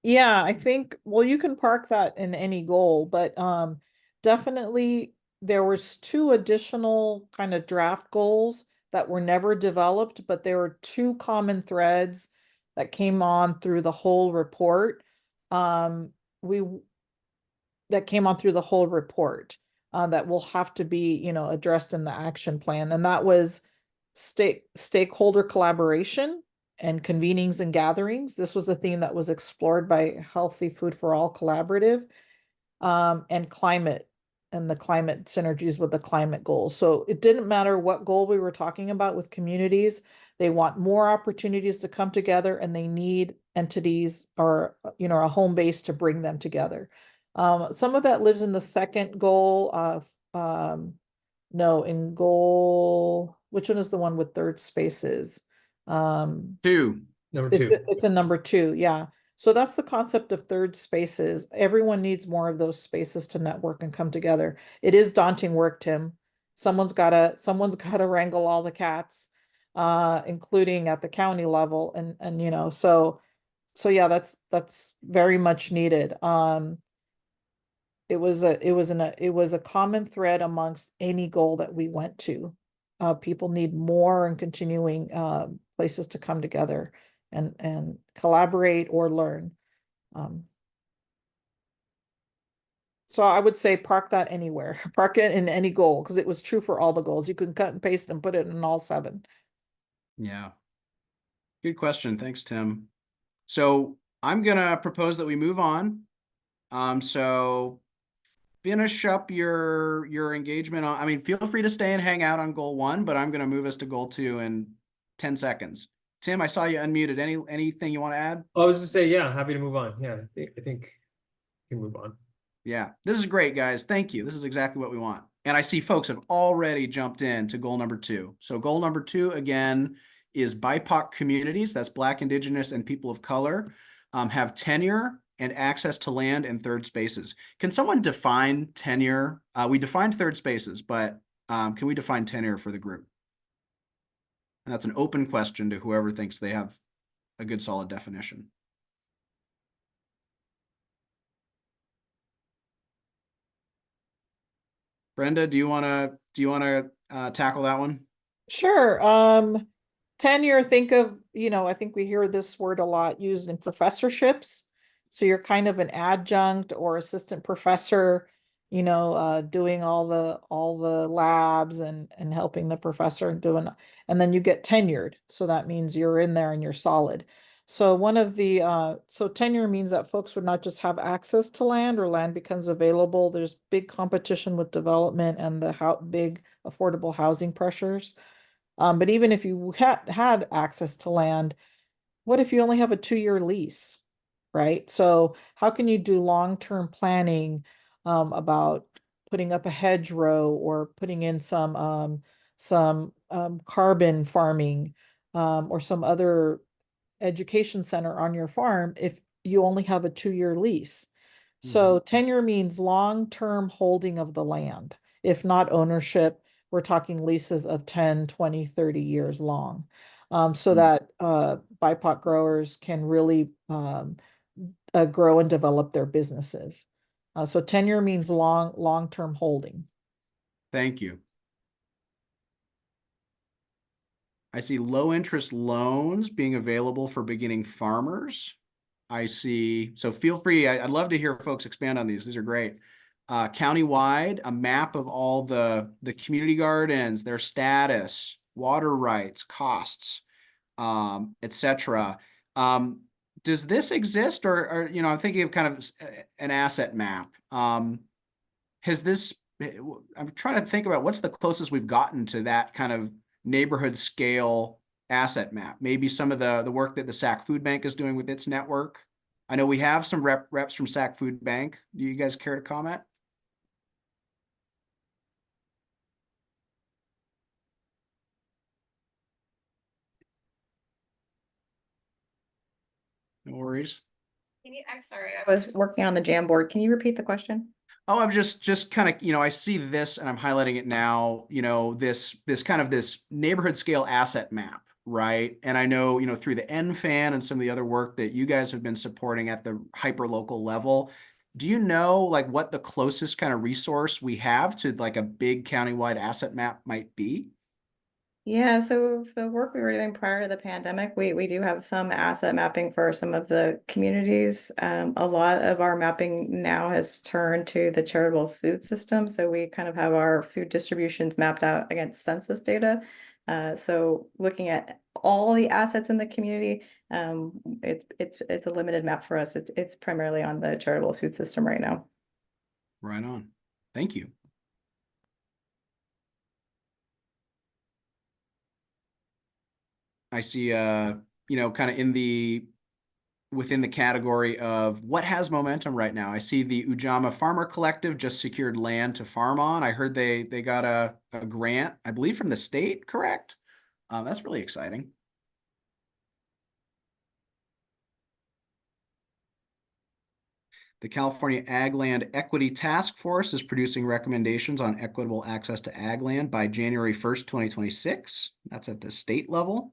yeah, I think, well, you can park that in any goal, but definitely there was 2 additional kind of draft goals that were never developed, but there were 2 common threads that came on through the whole report. We that came on through the whole report that will have to be, you know, addressed in the action plan, and that was stakeholder collaboration and convenings and gatherings. This was a theme that was explored by Healthy Food for All Collaborative, and climate and the climate synergies with the climate goals. So it didn't matter what goal we were talking about with communities. They want more opportunities to come together and they need entities or, you know, a home base to bring them together. Some of that lives in the second goal of, no, in goal, which one is the one with third spaces? 2. Number It's 2. it's a number 2, yeah. So that's the concept of third spaces. Everyone needs more of those spaces to network and come together. It is daunting work, Tim. Someone's gotta wrangle all the cats, including at the county level, and you know, so yeah, that's very much needed. It was a common thread amongst any goal that we went to. People need more and continuing places to come together and collaborate or learn. So I would say park that anywhere. Park it in any goal because it was true for all the goals. You can cut and paste and put it in all 7. Yeah. Good question. Thanks, Tim. So I'm gonna propose that we move on. So finish up your engagement on, I mean, feel free to stay and hang out on goal 1, but I'm gonna move us to goal 2 in 10 seconds. Tim, I saw you unmuted. Anything you want to add? I was just say, yeah, happy to move on. Yeah, I think we can move on. Yeah, this is great, guys. Thank you. This is exactly what we want. And I see folks have already jumped in to goal number 2. So goal number 2, again, is BIPOC communities, that's Black, Indigenous, and people of color, have tenure and access to land and third spaces. Can someone define tenure? We defined third spaces, but can we define tenure for the group? And that's an open question to whoever thinks they have a good solid definition. Brenda, do you want to tackle that one? Sure. Tenure, think of, you know, I think we hear this word a lot used in professorships. So you're kind of an adjunct or assistant professor, you know, doing all the labs and helping the professor and and then you get tenured. So that means you're in there and you're solid. So so tenure means that folks would not just have access to land or land becomes available. There's big competition with development and the big affordable housing pressures. But even if you had access to land, what if you only have a 2-year lease, right? So how can you do long-term planning about putting up a hedgerow or putting in some carbon farming or some other education center on your farm if you only have a 2-year lease? So tenure means long-term holding of the land, if not ownership. We're talking leases of 10, 20, 30 years long. So that BIPOC growers can really grow and develop their businesses. So tenure means long-term holding. Thank you. I see low interest loans being available for beginning farmers. I see, so feel free, I'd love to hear folks expand on these. These are great. Countywide, a map of all the community gardens, their status, water rights, costs, etc. Does this exist or, you know, I'm thinking of kind of an asset map. Has this, I'm trying to think about what's the closest we've gotten to that kind of neighborhood scale asset map. Maybe some of the work that the Sac Food Bank is doing with its network. I know we have some reps from Sac Food Bank. Do you guys care to comment? No worries. I'm sorry, I was working on the Jamboard. Can you repeat the question? Oh, I'm just kind of, I see this and I'm highlighting it now, this kind of this neighborhood scale asset map, right? And I know, through the NFAN and some of the other work that you guys have been supporting at the hyper local level, do you know like what the closest kind of resource we have to like a big countywide asset map might be? Yeah, so the work we were doing prior to the pandemic, we do have some asset mapping for some of the communities. A lot of our mapping now has turned to the charitable food system. So we kind of have our food distributions mapped out against census data. So looking at all the assets in the community, it's a limited map for us. It's primarily on the charitable food system right now. Right on. Thank you. I see, kind of within the category of what has momentum right now. I see the Ujamaa Farmer Collective just secured land to farm on. I heard they got a grant, I believe from the state, correct? That's really exciting. The California Ag Land Equity Task Force is producing recommendations on equitable access to ag land by January 1st, 2026. That's at the state level.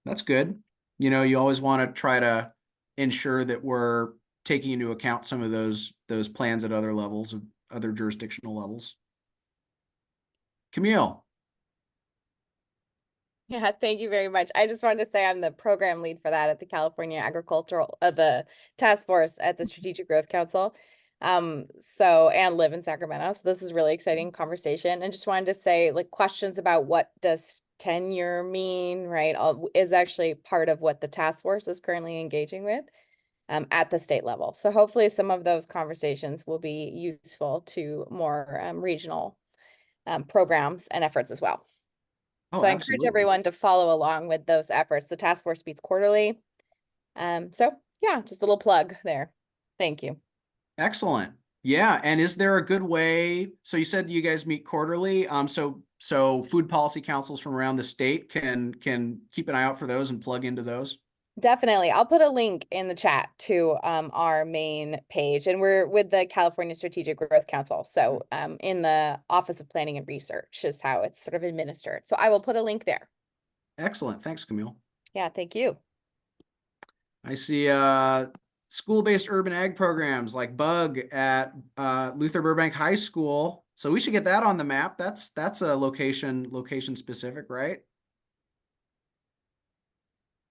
That's good. You always want to try to ensure that we're taking into account some of those plans at other levels, other jurisdictional levels. Camille. Yeah, thank you very much. I just wanted to say I'm the program lead for that at the California Agricultural, the task force at the Strategic Growth Council. And live in Sacramento. So this is really exciting conversation. And just wanted to say, like, questions about what does tenure mean, right? Is actually part of what the task force is currently engaging with at the state level. So hopefully some of those conversations will be useful to more regional programs and efforts as well. Oh, so I encourage everyone to follow along with those efforts. The task force meets quarterly. So yeah, just a little plug there. Thank you. Excellent. Yeah. And is there a good way? So you said you guys meet quarterly. So food policy councils from around the state can keep an eye out for those and plug into those. Definitely. I'll put a link in the chat to our main page, and we're with the California Strategic Growth Council. So in the Office of Planning and Research is how it's sort of administered. So I will put a link there. Excellent. Thanks, Camille. Yeah, thank you. I see school-based urban ag programs like BUG at Luther Burbank High School. So we should get that on the map. That's a location specific, right?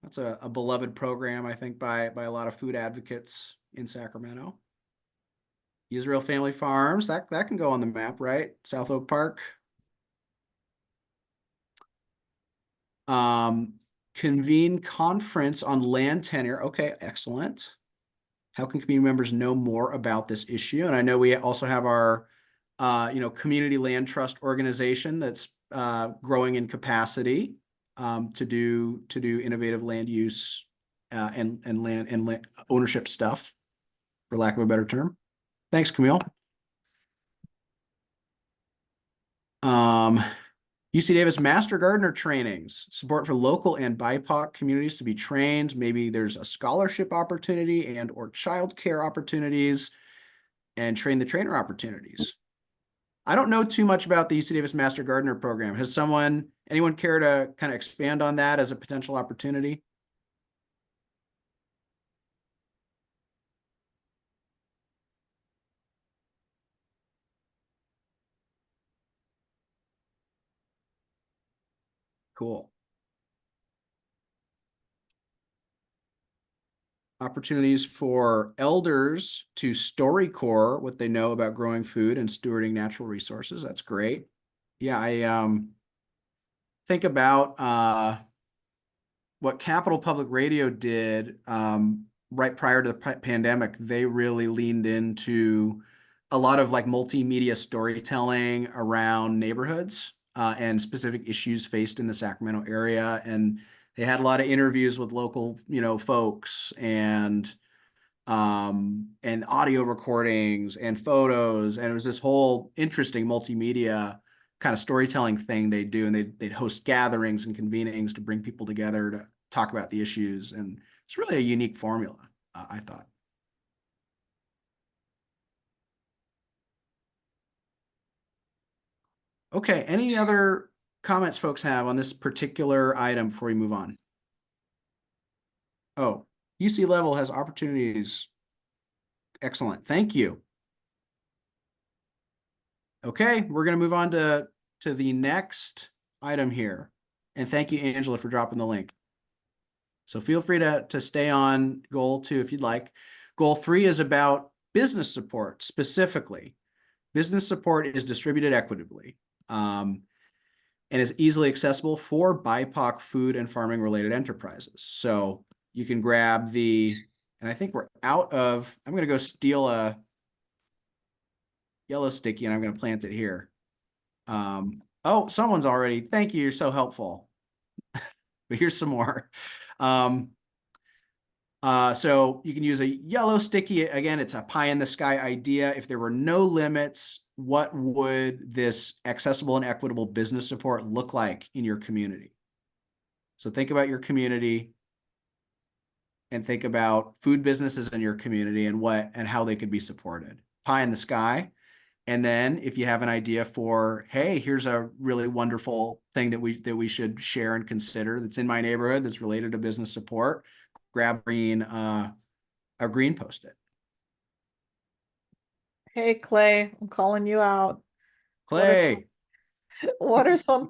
That's a beloved program, I think, by a lot of food advocates in Sacramento. Israel Family Farms, that can go on the map, right? South Oak Park. Convene conference on land tenure. Okay, excellent. How can community members know more about this issue? And I know we also have our, community land trust organization that's growing in capacity to do innovative land use and land ownership stuff, for lack of a better term. Thanks, Camille. UC Davis Master Gardener trainings, support for local and BIPOC communities to be trained. Maybe there's a scholarship opportunity and or childcare opportunities and train the trainer opportunities. I don't know too much about the UC Davis Master Gardener program. Has anyone care to kind of expand on that as a potential opportunity? Cool. Opportunities for elders to StoryCorps what they know about growing food and stewarding natural resources. That's great. Yeah, I think about what Capital Public Radio did right prior to the pandemic. They really leaned into a lot of like multimedia storytelling around neighborhoods and specific issues faced in the Sacramento area. And they had a lot of interviews with local, folks and audio recordings and photos. And it was this whole interesting multimedia kind of storytelling thing they do. And they'd host gatherings and convenings to bring people together talk about the issues. And it's really a unique formula, I thought. Okay, any other comments folks have on this particular item before we move on? Oh, UC level has opportunities. Excellent, thank you. Okay, we're going to move on to the next item here. And thank you, Angela, for dropping the link. So feel free to stay on goal 2 if you'd like. Goal 3 is about business support specifically. Business support is distributed equitably and is easily accessible for BIPOC food and farming related enterprises. So you can grab and I think we're out of, I'm going to go steal a yellow sticky and I'm going to plant it here. Oh, someone's already, thank you, you're so helpful. But here's some more. So you can use a yellow sticky. Again, it's a pie in the sky idea. If there were no limits, what would this accessible and equitable business support look like in your community? So think about your community and think about food businesses in your community and how they could be supported. Pie in the sky. And then if you have an idea for, hey, here's a really wonderful thing that we should share and consider that's in my neighborhood that's related to business support, grab a green Post-it. Hey, Clay, I'm calling you out. Clay. What are some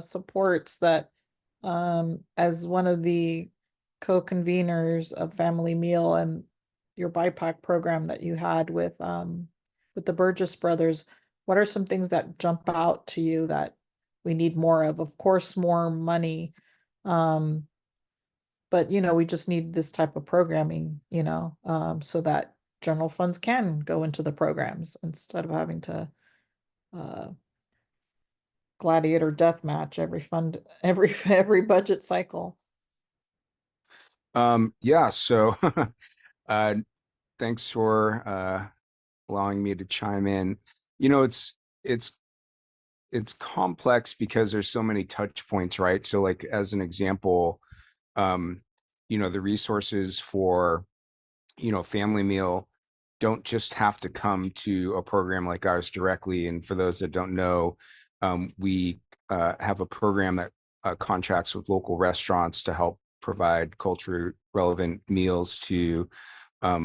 supports that as one of the co-conveners of Family Meal and your BIPOC program that you had with the Burgess brothers, what are some things that jump out to you that we need more of? Of course, more money. But we just need this type of programming, so that general funds can go into the programs instead of having to gladiator death match every budget cycle. Yeah, so thanks for allowing me to chime in. It's complex because there's so many touch points, right? So like as an example, the resources for Family Meal don't just have to come to a program like ours directly. And for those that don't know, we have a program that contracts with local restaurants to help provide culture relevant meals to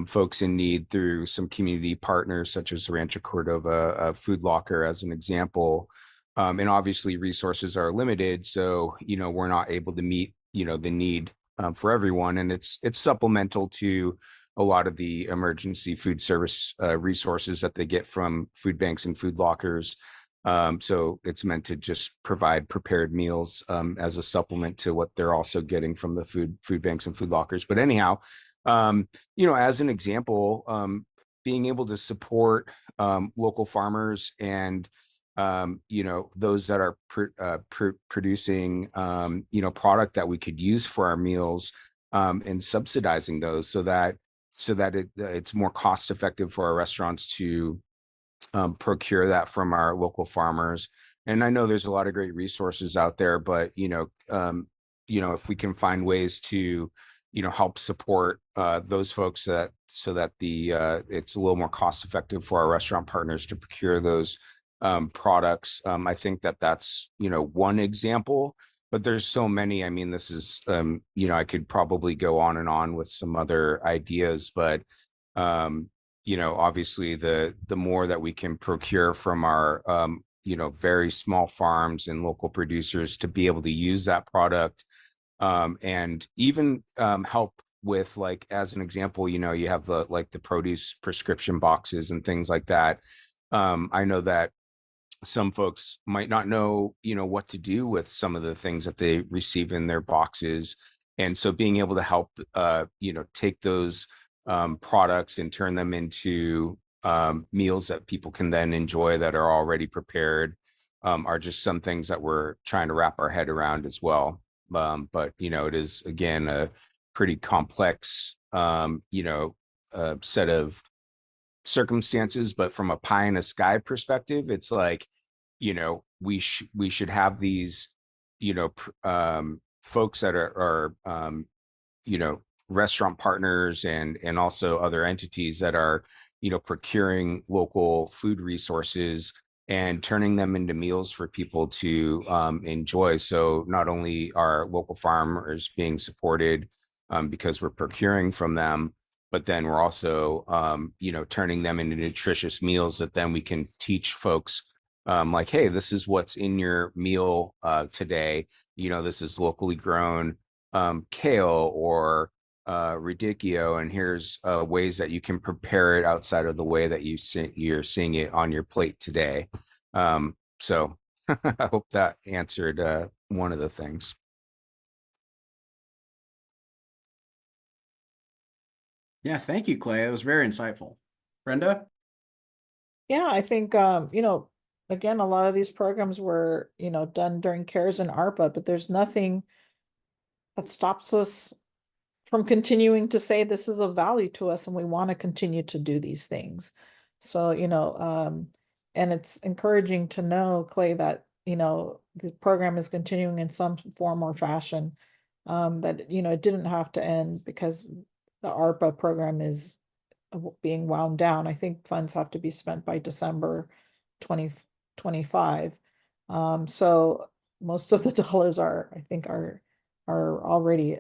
folks in need through some community partners such as Rancho Cordova Food Locker as an example. And obviously resources are limited, so we're not able to meet the need for everyone, and it's supplemental to a lot of the emergency food service resources that they get from food banks and food lockers. So it's meant to just provide prepared meals as a supplement to what they're also getting from the food banks and food lockers. But anyhow, as an example, being able to support local farmers and those that are producing product that we could use for our meals, and subsidizing those so that it's more cost effective for our restaurants to procure that from our local farmers. And I know there's a lot of great resources out there, but if we can find ways to help support those folks so that it's a little more cost effective for our restaurant partners to procure those products. I think that's one example, but there's so many. I mean, this is I could probably go on and on with some other ideas, but obviously the more that we can procure from our very small farms and local producers to be able to use that product, and even help with, like, as an example, you have the produce prescription boxes and things like that. I know that some folks might not know, what to do with some of the things that they receive in their boxes. And so being able to help, take those products and turn them into meals that people can then enjoy that are already prepared are just some things that we're trying to wrap our head around as well. But, it is, again, a pretty complex, set of circumstances. But from a pie in the sky perspective, it's like, we should have these, folks that are you know, restaurant partners and also other entities that are, you know, procuring local food resources and turning them into meals for people to enjoy. So not only are local farmers being supported because we're procuring from them, but then we're also, you know, turning them into nutritious meals that then we can teach folks like, hey, this is what's in your meal today. You know, this is locally grown kale or radicchio, and here's ways that you can prepare it outside of the way that you're seeing it on your plate today. So I hope that answered one of the things. Yeah, thank you, Clay. It was very insightful. Brenda? Yeah, I think, you know, again, a lot of these programs were, you know, done during CARES and ARPA, but there's nothing that stops us from continuing to say this is of value to us and we want to continue to do these things. So, you know, and it's encouraging to know, Clay, that, you know, the program is continuing in some form or fashion, that, you know, it didn't have to end because the ARPA program is being wound down. I think funds have to be spent by December 2025. So most of the dollars are, I think, are already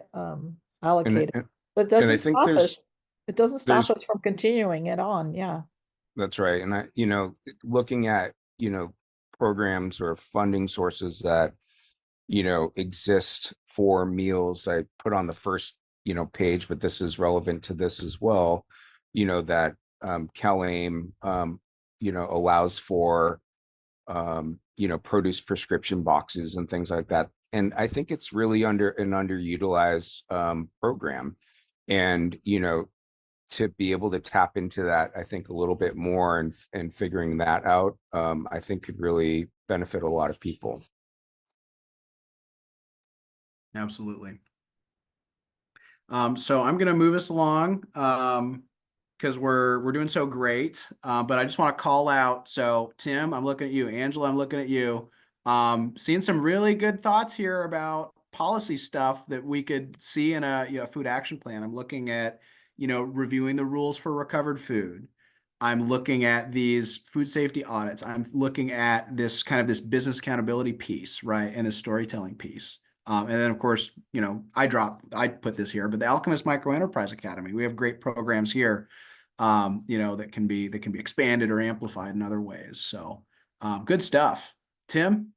allocated. And, But it and I doesn't think stop us. It doesn't stop there's us from continuing it on. Yeah. That's right. And I, you know, looking at, you know, programs or funding sources that, you know, exist for meals, I put on the first, you know, page, but this is relevant to this as well, you know, that CalAIM, you know, allows for, you know, produce prescription boxes and things like that. And I think it's really an underutilized program. And, you know, to be able to tap into that, I think a little bit more and figuring that out, I think could really benefit a lot of people. Absolutely. So I'm going to move us along because we're doing so great. But I just want to call out. So Tim, I'm looking at you. Angela, I'm looking at you. Seeing some really good thoughts here about policy stuff that we could see in a, you know, food action plan. I'm looking at, you know, reviewing the rules for recovered food. I'm looking at these food safety audits. I'm looking at this kind of this business accountability piece, right? And the storytelling piece. And then of course, you know, I put this here, but the Alchemist Micro Enterprise Academy, we have great programs here, you know, that can be expanded or amplified in other ways. So good stuff. Tim?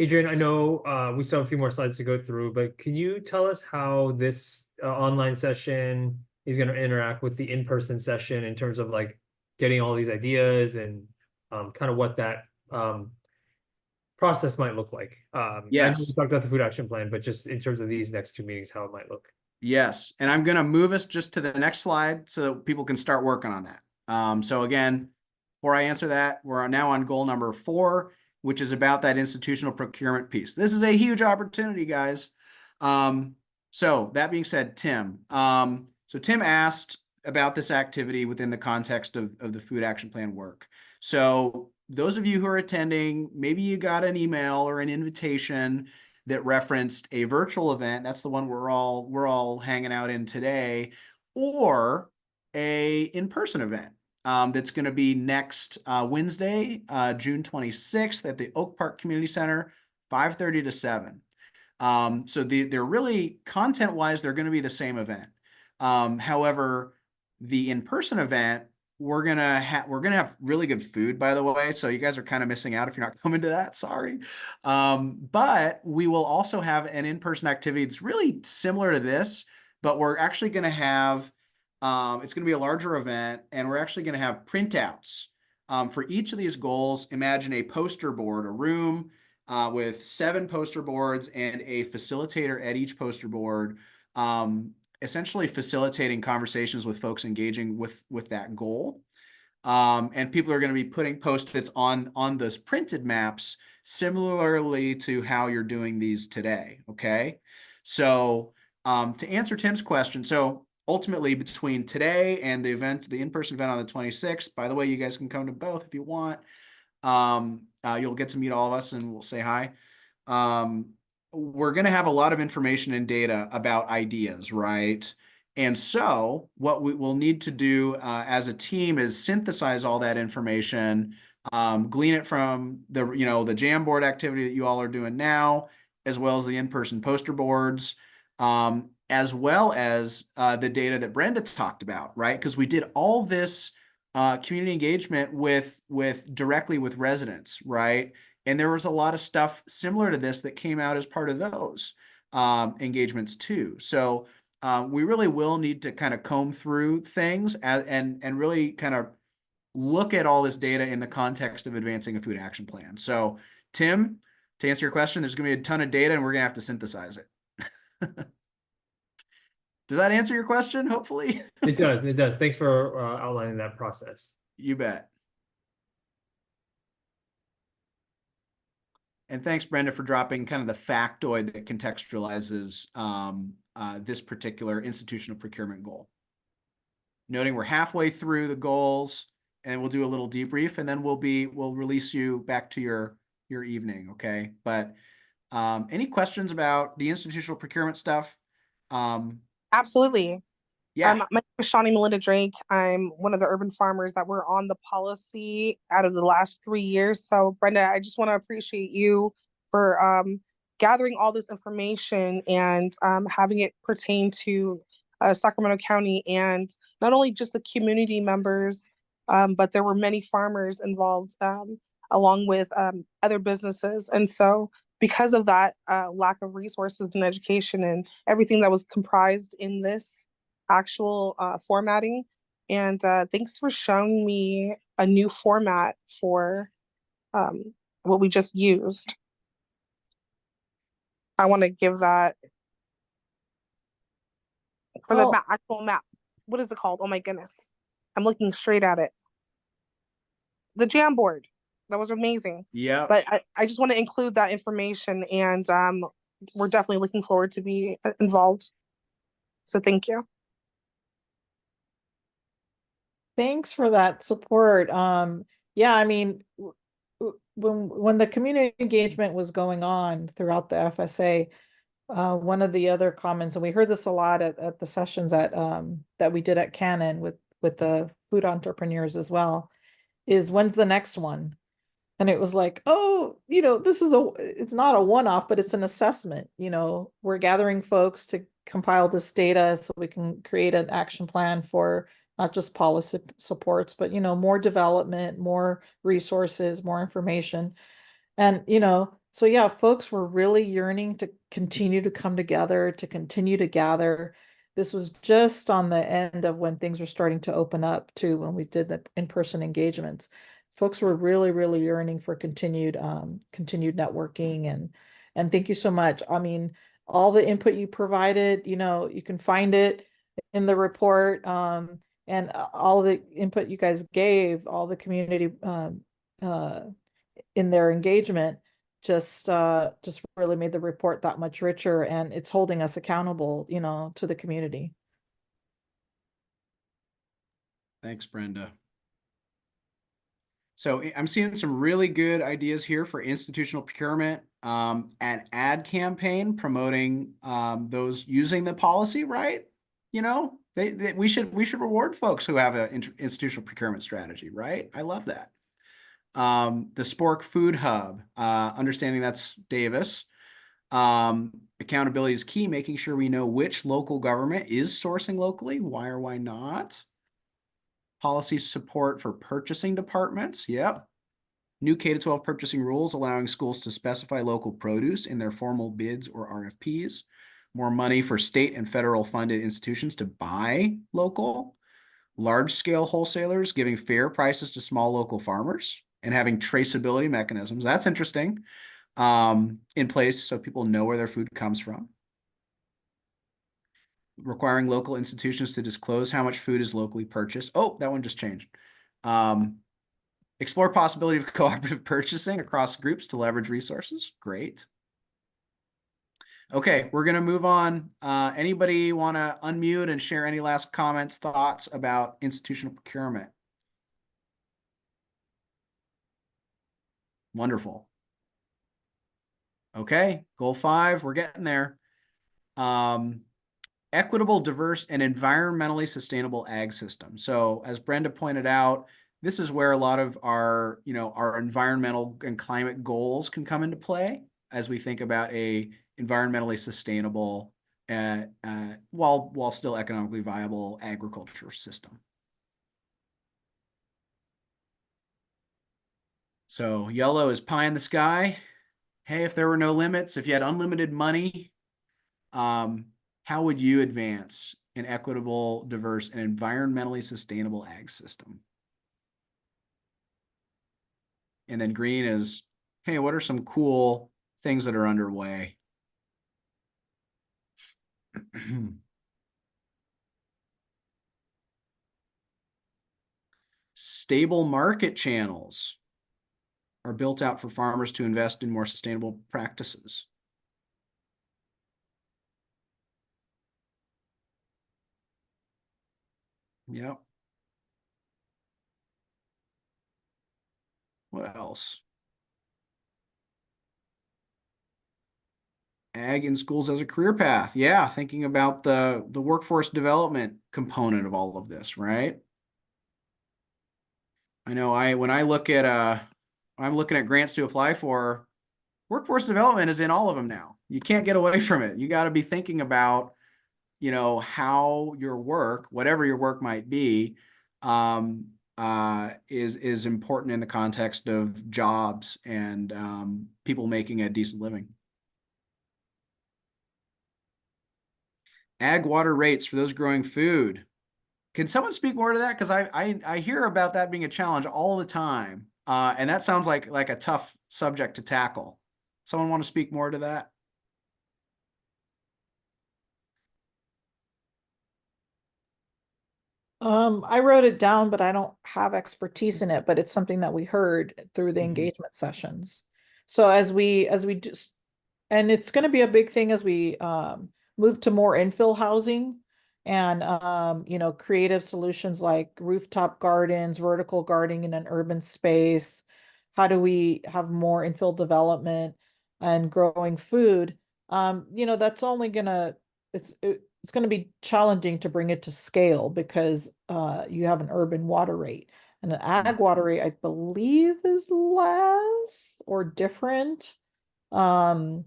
Adrian, I know we still have a few more slides to go through, but can you tell us how this online session is going to interact with the in-person session in terms of like getting all these ideas and kind of what that process might look like? I know Yes. we talked about the food action plan, but just in terms of these next two meetings, how it might look. Yes. And I'm going to move us just to the next slide so that people can start working on that. So again, before I answer that, we're now on goal number 4, which is about that institutional procurement piece. This is a huge opportunity, guys. So that being said, Tim, so Tim asked about this activity within the context of the food action plan work. So those of you who are attending, maybe you got an email or an invitation that referenced a virtual event. That's the one we're all hanging out in today, or a in-person event. That's going to be next Wednesday, June 26th at the Oak Park Community Center, 5:30 to 7. So they're really content-wise, they're going to be the same event. However, the in-person event, we're gonna have really good food, by the way. So you guys are kind of missing out if you're not coming to that. Sorry. But we will also have an in-person activity that's really similar to this, but we're actually going to have it's going to be a larger event, and we're actually going to have printouts for each of these goals. Imagine a poster board, a room with 7 poster boards and a facilitator at each poster board, essentially facilitating conversations with folks engaging with that goal. And people are going to be putting Post-its on those printed maps, similarly to how you're doing these today. Okay. So to answer Tim's question, so ultimately between today and the event, the in-person event on the 26th, by the way, you guys can come to both if you want. You'll get to meet all of us and we'll say hi. we're going to have a lot of information and data about ideas, right? And so what we will need to do as a team is synthesize all that information, glean it from the Jamboard activity that you all are doing now, as well as the in-person poster boards, as well as the data that Brenda talked about, right? Because we did all this community engagement directly with residents, right? And there was a lot of stuff similar to this that came out as part of those engagements too. So we really will need to kind of comb through things and really kind of look at all this data in the context of advancing a food action plan. So Tim, to answer your question, there's going to be a ton of data and we're going to have to synthesize it. Does that answer your question? Hopefully. It does. It does. Thanks for outlining that process. You bet. And thanks, Brenda, for dropping kind of the factoid that contextualizes this particular institutional procurement goal. Noting we're halfway through the goals, and we'll do a little debrief, and then we'll release you back to your evening, okay? But any questions about the institutional procurement stuff? Absolutely. Yeah. My name is Shawnee Melinda Drake. I'm one of the urban farmers that were on the policy out of the last 3 years. So Brenda, I just want to appreciate you for gathering all this information and having it pertain to Sacramento County, and not only just the community members, but there were many farmers involved along with other businesses. And so because of that lack of resources and education and everything that was comprised in this actual formatting, and thanks for showing me a new format for what we just used. I want to give that for the actual map. What is it called? Oh my goodness, I'm looking straight at it. The Jamboard. That was amazing. Yeah. But I just want to include that information, and we're definitely looking forward to be involved. So thank you. Thanks for that support. Yeah, I mean, when the community engagement was going on throughout the FSA, one of the other comments, and we heard this a lot at the sessions that we did at Canon with the food entrepreneurs as well, is when's the next one? And it was like, oh, it's not a one-off, but it's an assessment. We're gathering folks to compile this data so we can create an action plan for not just policy supports, but, more development, more resources, more information. And, so yeah, folks were really yearning to continue to come together, to continue to gather. This was just on the end of when things were starting to open up too, when we did the in-person engagements. Folks were really, really yearning for continued networking, and thank you so much. I mean, all the input you provided, you can find it in the report, and all the input you guys gave, all the community in their engagement, just really made the report that much richer, and it's holding us accountable, to the community. Thanks, Brenda. So I'm seeing some really good ideas here for institutional procurement, an ad campaign promoting those using the policy, right? We should reward folks who have an institutional procurement strategy, right? I love that. The Spork Food Hub, understanding that's Davis. Accountability is key, making sure we know which local government is sourcing locally, why or why not. Policy support for purchasing departments. Yep. New K-12 purchasing rules allowing schools to specify local produce in their formal bids or RFPs. More money for state and federal funded institutions to buy local. Large-scale wholesalers giving fair prices to small local farmers and having traceability mechanisms. That's interesting. In place so people know where their food comes from. Requiring local institutions to disclose how much food is locally purchased. Oh, that one just changed. Explore possibility of cooperative purchasing across groups to leverage resources. Great. Okay, we're going to move on. Anybody want to unmute and share any last comments, thoughts about institutional procurement? Wonderful. Okay, goal 5, we're getting there. Equitable, diverse, and environmentally sustainable ag system. So as Brenda pointed out, this is where a lot of our, our environmental and climate goals can come into play as we think about a environmentally sustainable, while still economically viable agriculture system. So yellow is pie in the sky. Hey, if there were no limits, if you had unlimited money, how would you advance an equitable, diverse, and environmentally sustainable ag system? And then green is, hey, what are some cool things that are underway? Stable market channels are built out for farmers to invest in more sustainable practices. Yep. What else? Ag in schools as a career path. Yeah, thinking about the workforce development component of all of this, right? I know when I look at I'm looking at grants to apply for, workforce development is in all of them now. You can't get away from it. You got to be thinking about, how your work, whatever your work might be, is important in the context of jobs and people making a decent living. Ag water rates for those growing food. Can someone speak more to that? Because I hear about that being a challenge all the time, and that sounds like a tough subject to tackle. Someone want to speak more to that? I wrote it down, but I don't have expertise in it, but it's something that we heard through the engagement sessions. So as we just, and it's going to be a big thing as we move to more infill housing and creative solutions like rooftop gardens, vertical gardening in an urban space. How do we have more infill development and growing food? That's only gonna it's going to be challenging to bring it to scale because you have an urban water rate, and an ag water rate, I believe, is less or different. And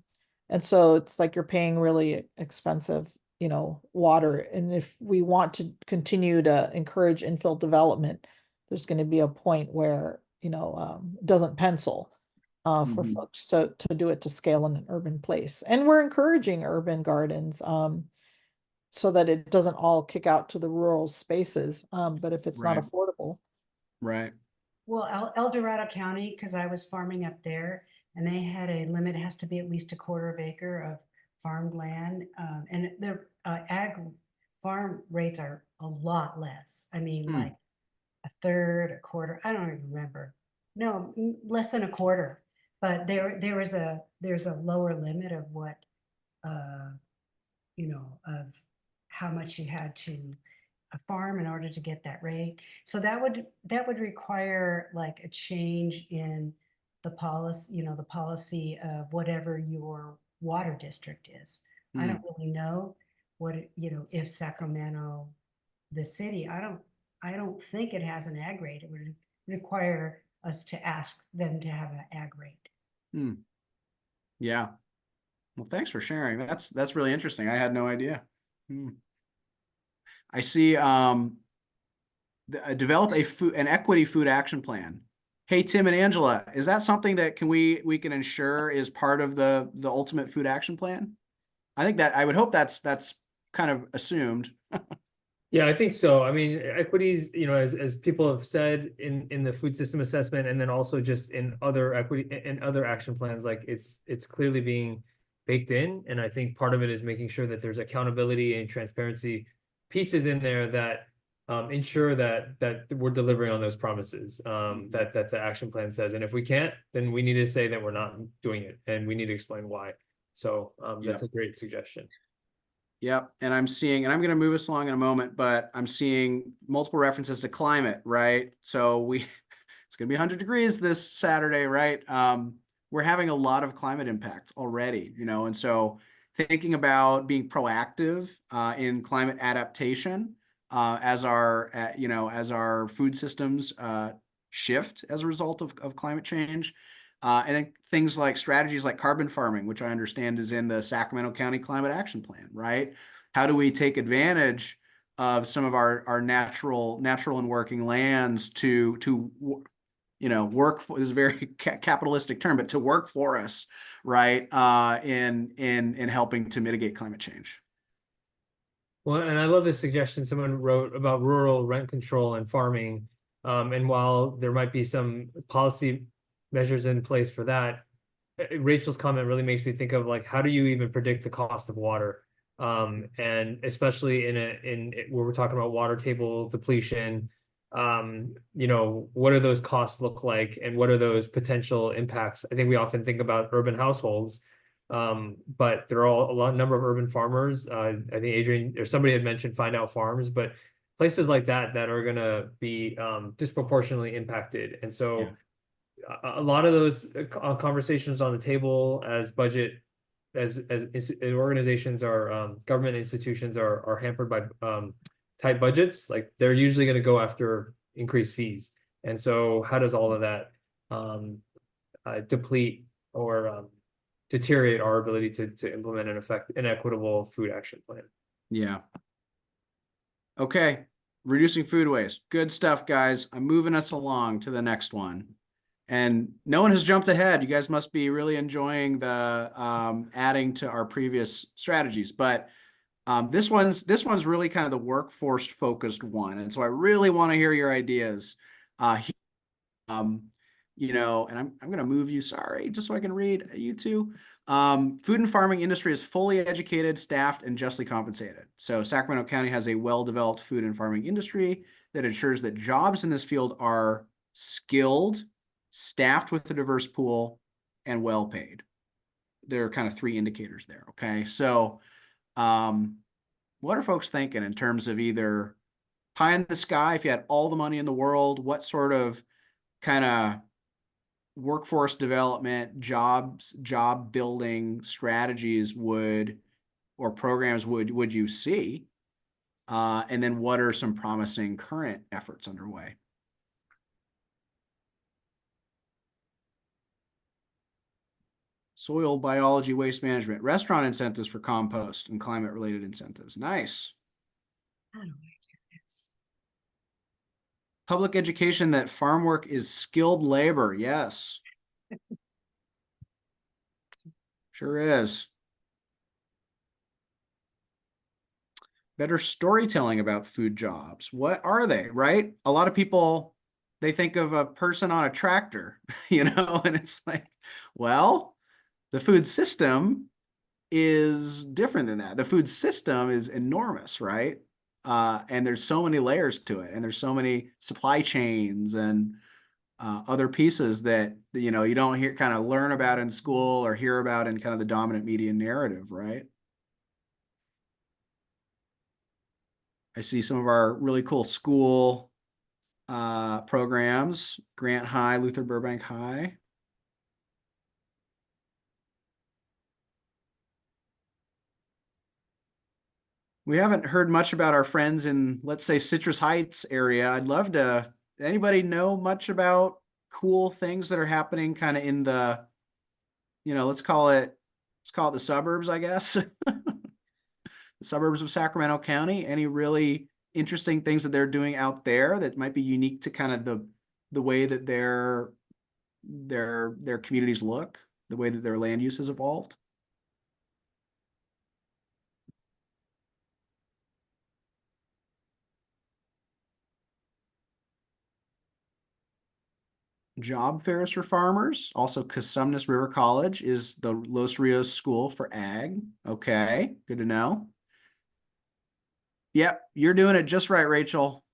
so it's like you're paying really expensive, water. And if we want to continue to encourage infill development, there's going to be a point where, it doesn't pencil for folks to do it to scale in an urban place. And we're encouraging urban gardens. So that it doesn't all kick out to the rural spaces. But if it's not Right. affordable. Right. Well, El Dorado County, because I was farming up there, and they had a limit, it has to be at least a quarter of acre of farmed land. And the ag farm rates are a lot less. I mean, like a third, a quarter, I don't even remember. No, less than a quarter. But there's a lower limit of what, of how much you had to farm in order to get that rate. So that would require like a change in the policy, the policy of whatever your water district is. I don't really know what, if Sacramento, the city, I don't think it has an ag rate. It would require us to ask them to have an ag rate. Yeah. Well, thanks for sharing. That's really interesting. I had no idea. I see develop an equity food action plan. Hey, Tim and Angela, is that something that we can ensure is part of the ultimate food action plan? I would hope that's kind of assumed. Yeah, I think so. I mean, equities, as people have said in the food system assessment, and then also just in other action plans, like it's clearly being baked in. And I think part of it is making sure that there's accountability and transparency pieces in there that ensure that we're delivering on those promises that the action plan says. And if we can't, then we need to say that we're not doing it, and we need to explain why. So that's a great suggestion. Yep. And I'm going to move us along in a moment, but I'm seeing multiple references to climate, right? So it's going to be 100 degrees this Saturday, right? we're having a lot of climate impacts already, you know, and so thinking about being proactive in climate adaptation as our, you know, as our food systems shift as a result of climate change. And then things like strategies like carbon farming, which I understand is in the Sacramento County Climate Action Plan, right? How do we take advantage of some of our natural and working lands to you know, work for, this is a very capitalistic term, but to work for us, right? In helping to mitigate climate change. Well, and I love this suggestion someone wrote about rural rent control and farming. And while there might be some policy measures in place for that, Rachel's comment really makes me think of like, how do you even predict the cost of water? And especially in where we're talking about water table depletion, you know, what do those costs look like and what are those potential impacts? I think we often think about urban households, but there are a number of urban farmers. I think Adrian or somebody had mentioned Find Out Farms, but places like that are going to be disproportionately impacted. And so a lot of those conversations on the table as budget, as organizations are, government institutions are hampered by tight budgets, like they're usually going to go after increased fees. And so how does all of that deplete or deteriorate our ability to implement an equitable food action plan? Yeah. Okay. Reducing food waste. Good stuff, guys. I'm moving us along to the next one. And no one has jumped ahead. You guys must be really enjoying the adding to our previous strategies. But this one's really kind of the workforce focused one. And so I really want to hear your ideas. You know, and I'm going to move you, sorry, just so I can read you two. Food and farming industry is fully educated, staffed, and justly compensated. So Sacramento County has a well-developed food and farming industry that ensures that jobs in this field are skilled, staffed with a diverse pool, and well paid. There are kind of three indicators there. Okay. So what are folks thinking in terms of either pie in the sky, if you had all the money in the world, what sort of kind of workforce development, job building strategies or programs would you see? And then what are some promising current efforts underway? Soil biology, waste management, restaurant incentives for compost and climate related incentives. Nice. Public education that farm work is skilled labor. Yes. Sure is. Better storytelling about food jobs. What are they, right? A lot of people, they think of a person on a tractor, you know, and it's like, well, the food system is different than that. The food system is enormous, right? And there's so many layers to it, and there's so many supply chains and other pieces that, you know, you don't kind of learn about in school or hear about in kind of the dominant media narrative, right? I see some of our really cool school programs, Grant High, Luther Burbank High. We haven't heard much about our friends in, let's say, Citrus Heights area. I'd love to, anybody know much about cool things that are happening kind of in the, you know, let's call it the suburbs, I guess. The suburbs of Sacramento County. Any really interesting things that they're doing out there that might be unique to kind of the way that their communities look, the way that their land use has evolved? Job fairs for farmers. Also, Cosumnes River College is the Los Rios School for Ag. Okay, good to know. Yep, you're doing it just right, Rachel.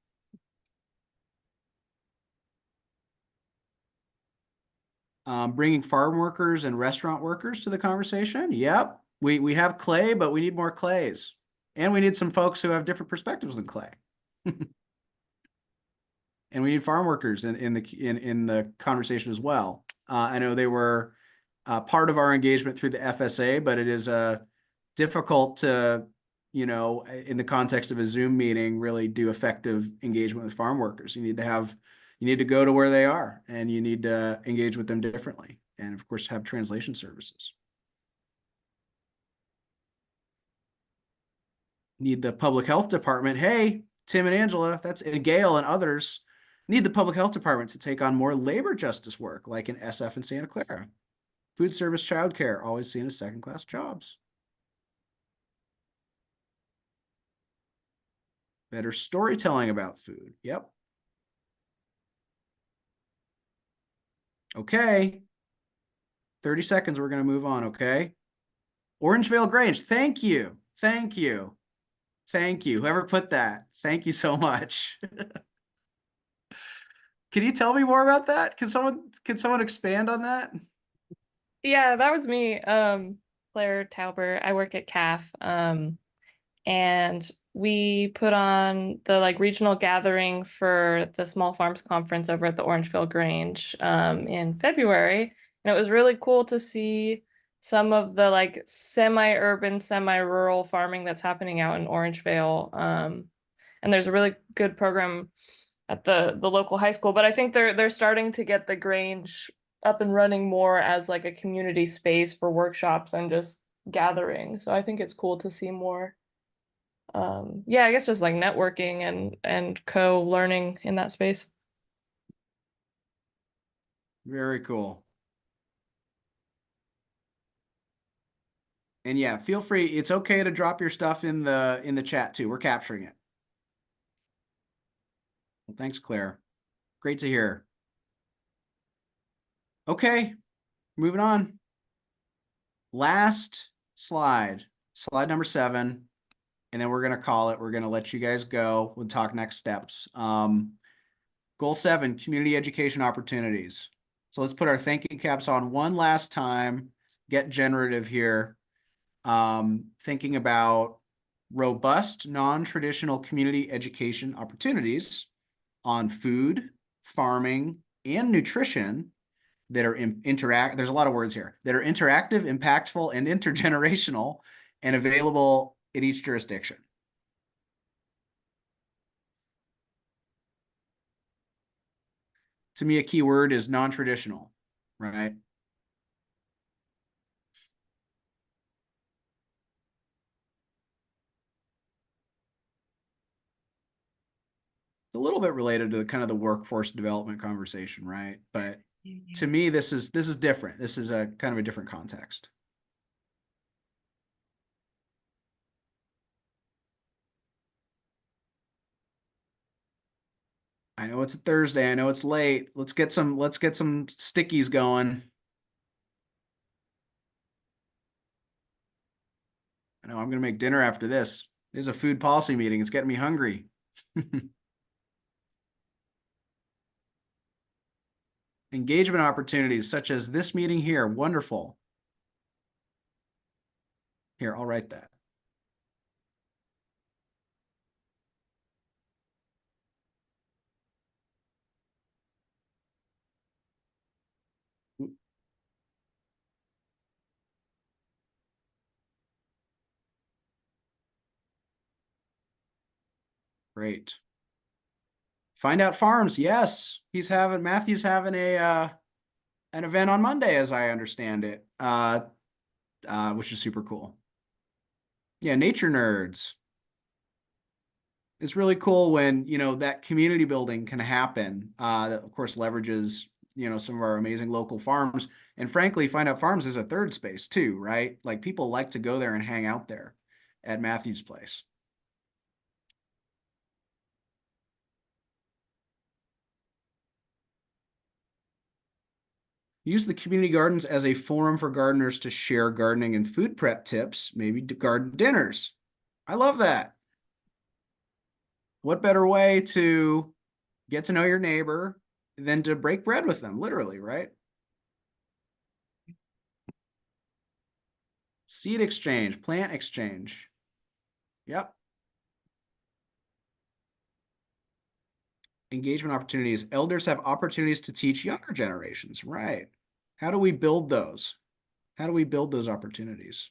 Bringing farm workers and restaurant workers to the conversation. Yep, we have Clay, but we need more Clays. And we need some folks who have different perspectives than Clay. And we need farm workers in the conversation as well. I know they were part of our engagement through the FSA, but it is difficult to, you know, in the context of a Zoom meeting, really do effective engagement with farm workers. You need to go to where they are, and you need to engage with them differently. And of course, have translation services. Need the public health department. Hey, Tim and Angela, and Gail and others need the public health department to take on more labor justice work, like in SF in Santa Clara. Food service, childcare, always seen as second-class jobs. Better storytelling about food. Yep. Okay. 30 seconds, we're going to move on, okay? Orangevale Grange, thank you. Thank you. Thank you. Whoever put that, thank you so much. Can you tell me more about that? Can someone expand on that? Yeah, that was me, Claire Tauber. I work at CAF, and we put on the like regional gathering for the Small Farms Conference over at the Orangevale Grange in February, and it was really cool to see some of the like semi-urban, semi-rural farming that's happening out in Orangevale. And there's a really good program at the local high school, but I think they're starting to get the Grange up and running more as like a community space for workshops and just gathering. So I think it's cool to see more. Yeah, I guess just like networking and co-learning in that space. Very cool. And yeah, feel free. It's okay to drop your stuff in the chat too. We're capturing it. Well, thanks, Claire. Great to hear. Okay, moving on. Last slide number 7, and then we're going to call it. We're going to let you guys go. We'll talk next steps. Goal 7, community education opportunities. So let's put our thinking caps on one last time, get generative here. Thinking about robust, non-traditional community education opportunities on food, farming, and nutrition that are there's a lot of words here, that are interactive, impactful, and intergenerational, and available in each jurisdiction. To me, a key word is non-traditional, right? A little bit related to kind of the workforce development conversation, right? But to me, this is different. This is a kind of a different context. I know it's a Thursday. I know it's late. Let's get some stickies going. I know I'm gonna make dinner after this. There's a food policy meeting. It's getting me hungry. Engagement opportunities such as this meeting here. Wonderful. Here, I'll write that. Great. Find Out Farms. Yes, Matthew's having an event on Monday, as I understand it, which is super cool. Yeah, Nature Nerds. It's really cool when, you know, that community building can happen. That of course leverages, you know, some of our amazing local farms. And frankly, Find Out Farms is a third space too, right? Like people like to go there and hang out there at Matthew's place. Use the community gardens as a forum for gardeners to share gardening and food prep tips, maybe garden dinners. I love that. What better way to get to know your neighbor than to break bread with them, literally, right? Seed exchange, plant exchange. Yep. Engagement opportunities. Elders have opportunities to teach younger generations, right? How do we build those? How do we build those opportunities?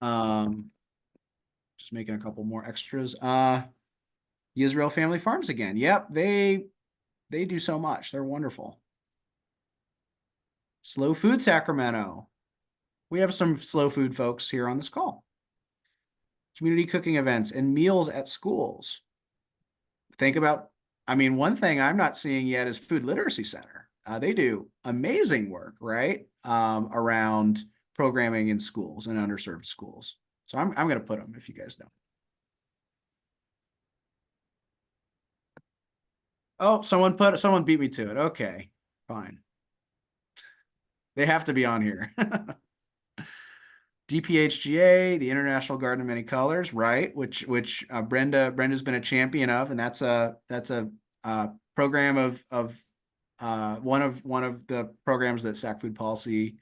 Just making a couple more extras. Israel Family Farms again. Yep, they do so much. They're wonderful. Slow Food Sacramento. We have some slow food folks here on this call. Community cooking events and meals at schools. Think about, I mean, one thing I'm not seeing yet is Food Literacy Center. They do amazing work, right? Around programming in schools and underserved schools. So I'm going to put them if you guys don't. Oh, someone beat me to it. Okay, fine. They have to be on here. DPHGA, the International Garden of Many Colors, right? Which Brenda's been a champion of, and that's a program of one of the programs that Sac Food Policy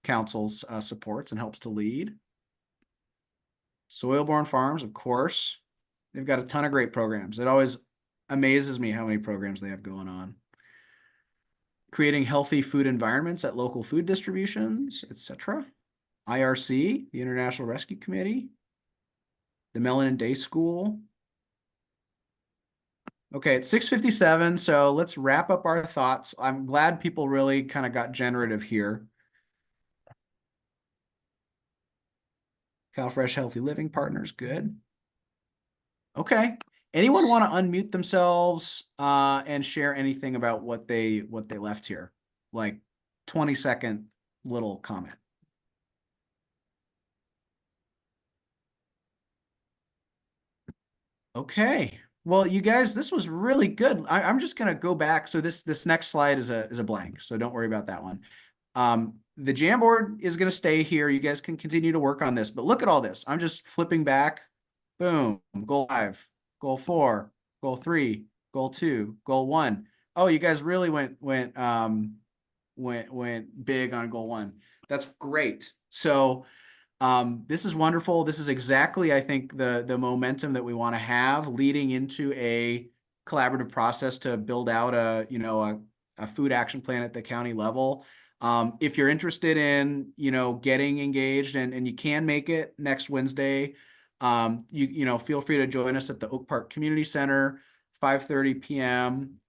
Council supports and helps to lead. Soil-borne farms, of course, they've got a ton of great programs. It always amazes me how many programs they have going on. Creating healthy food environments at local food distributions, etc. IRC, the International Rescue Committee, the Melanin Day School. Okay, it's 6:57, so let's wrap up our thoughts. I'm glad people really kind of got generative here. CalFresh Healthy Living Partners, good. Okay, anyone want to unmute themselves and share anything about what they left here? Like 20-second little comment. Okay. Well, you guys, this was really good. I'm just gonna go back. So this next slide is a blank, so don't worry about that one. The Jamboard is gonna stay here. You guys can continue to work on this, but look at all this. I'm just flipping back. Boom. Goal 5, goal 4, goal 3, goal 2, goal 1. Oh, you guys really went big on goal 1. That's great. So this is wonderful. This is exactly, I think, the momentum that we want to have leading into a collaborative process to build out a food action plan at the county level. If you're interested in, getting engaged and you can make it next Wednesday, feel free to join us at the Oak Park Community Center, 5:30 p.m.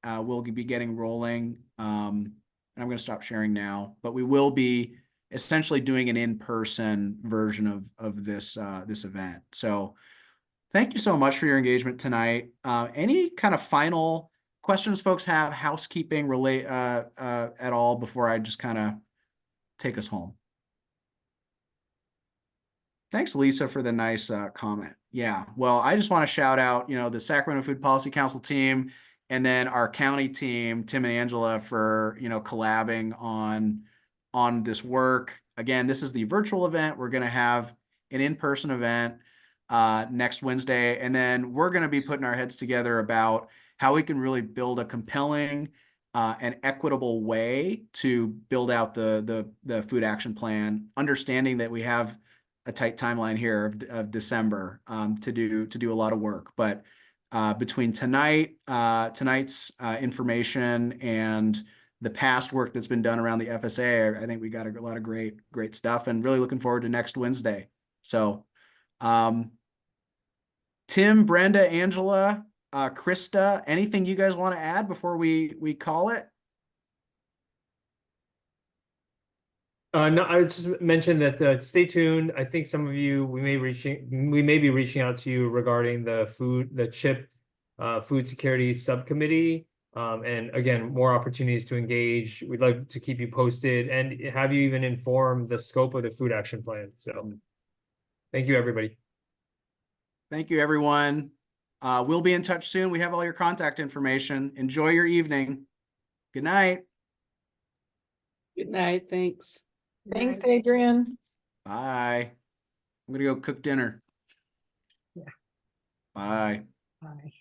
We'll be getting rolling. And I'm going to stop sharing now, but we will be essentially doing an in-person version of this event. So thank you so much for your engagement tonight. Any kind of final questions folks have, housekeeping relate at all before I just kind of take us home? Thanks, Lisa, for the nice comment. Yeah, well, I just want to shout out, the Sacramento Food Policy Council team, and then our county team, Tim and Angela, for, collabing on this work. Again, this is the virtual event. We're going to have an in-person event next Wednesday, and then we're going to be putting our heads together about how we can really build a compelling and equitable way to build out the food action plan, understanding that we have a tight timeline here of December to do a lot of work. But between tonight's information and the past work that's been done around the FSA, I think we got a lot of great stuff, and really looking forward to next Wednesday. So Tim, Brenda, Angela, Krista, anything you guys want to add before we call it? No, I would just mention that stay tuned. I think some of you, we may be reaching out to you regarding the CHIP food security subcommittee. And again, more opportunities to engage. We'd like to keep you posted and have you even inform the scope of the food action plan. So thank you, everybody. Thank you, everyone. We'll be in touch soon. We have all your contact information. Enjoy your evening. Good night. Good night. Thanks. Thanks, Adrian. Bye. I'm going to go cook dinner. Yeah. Bye. Bye.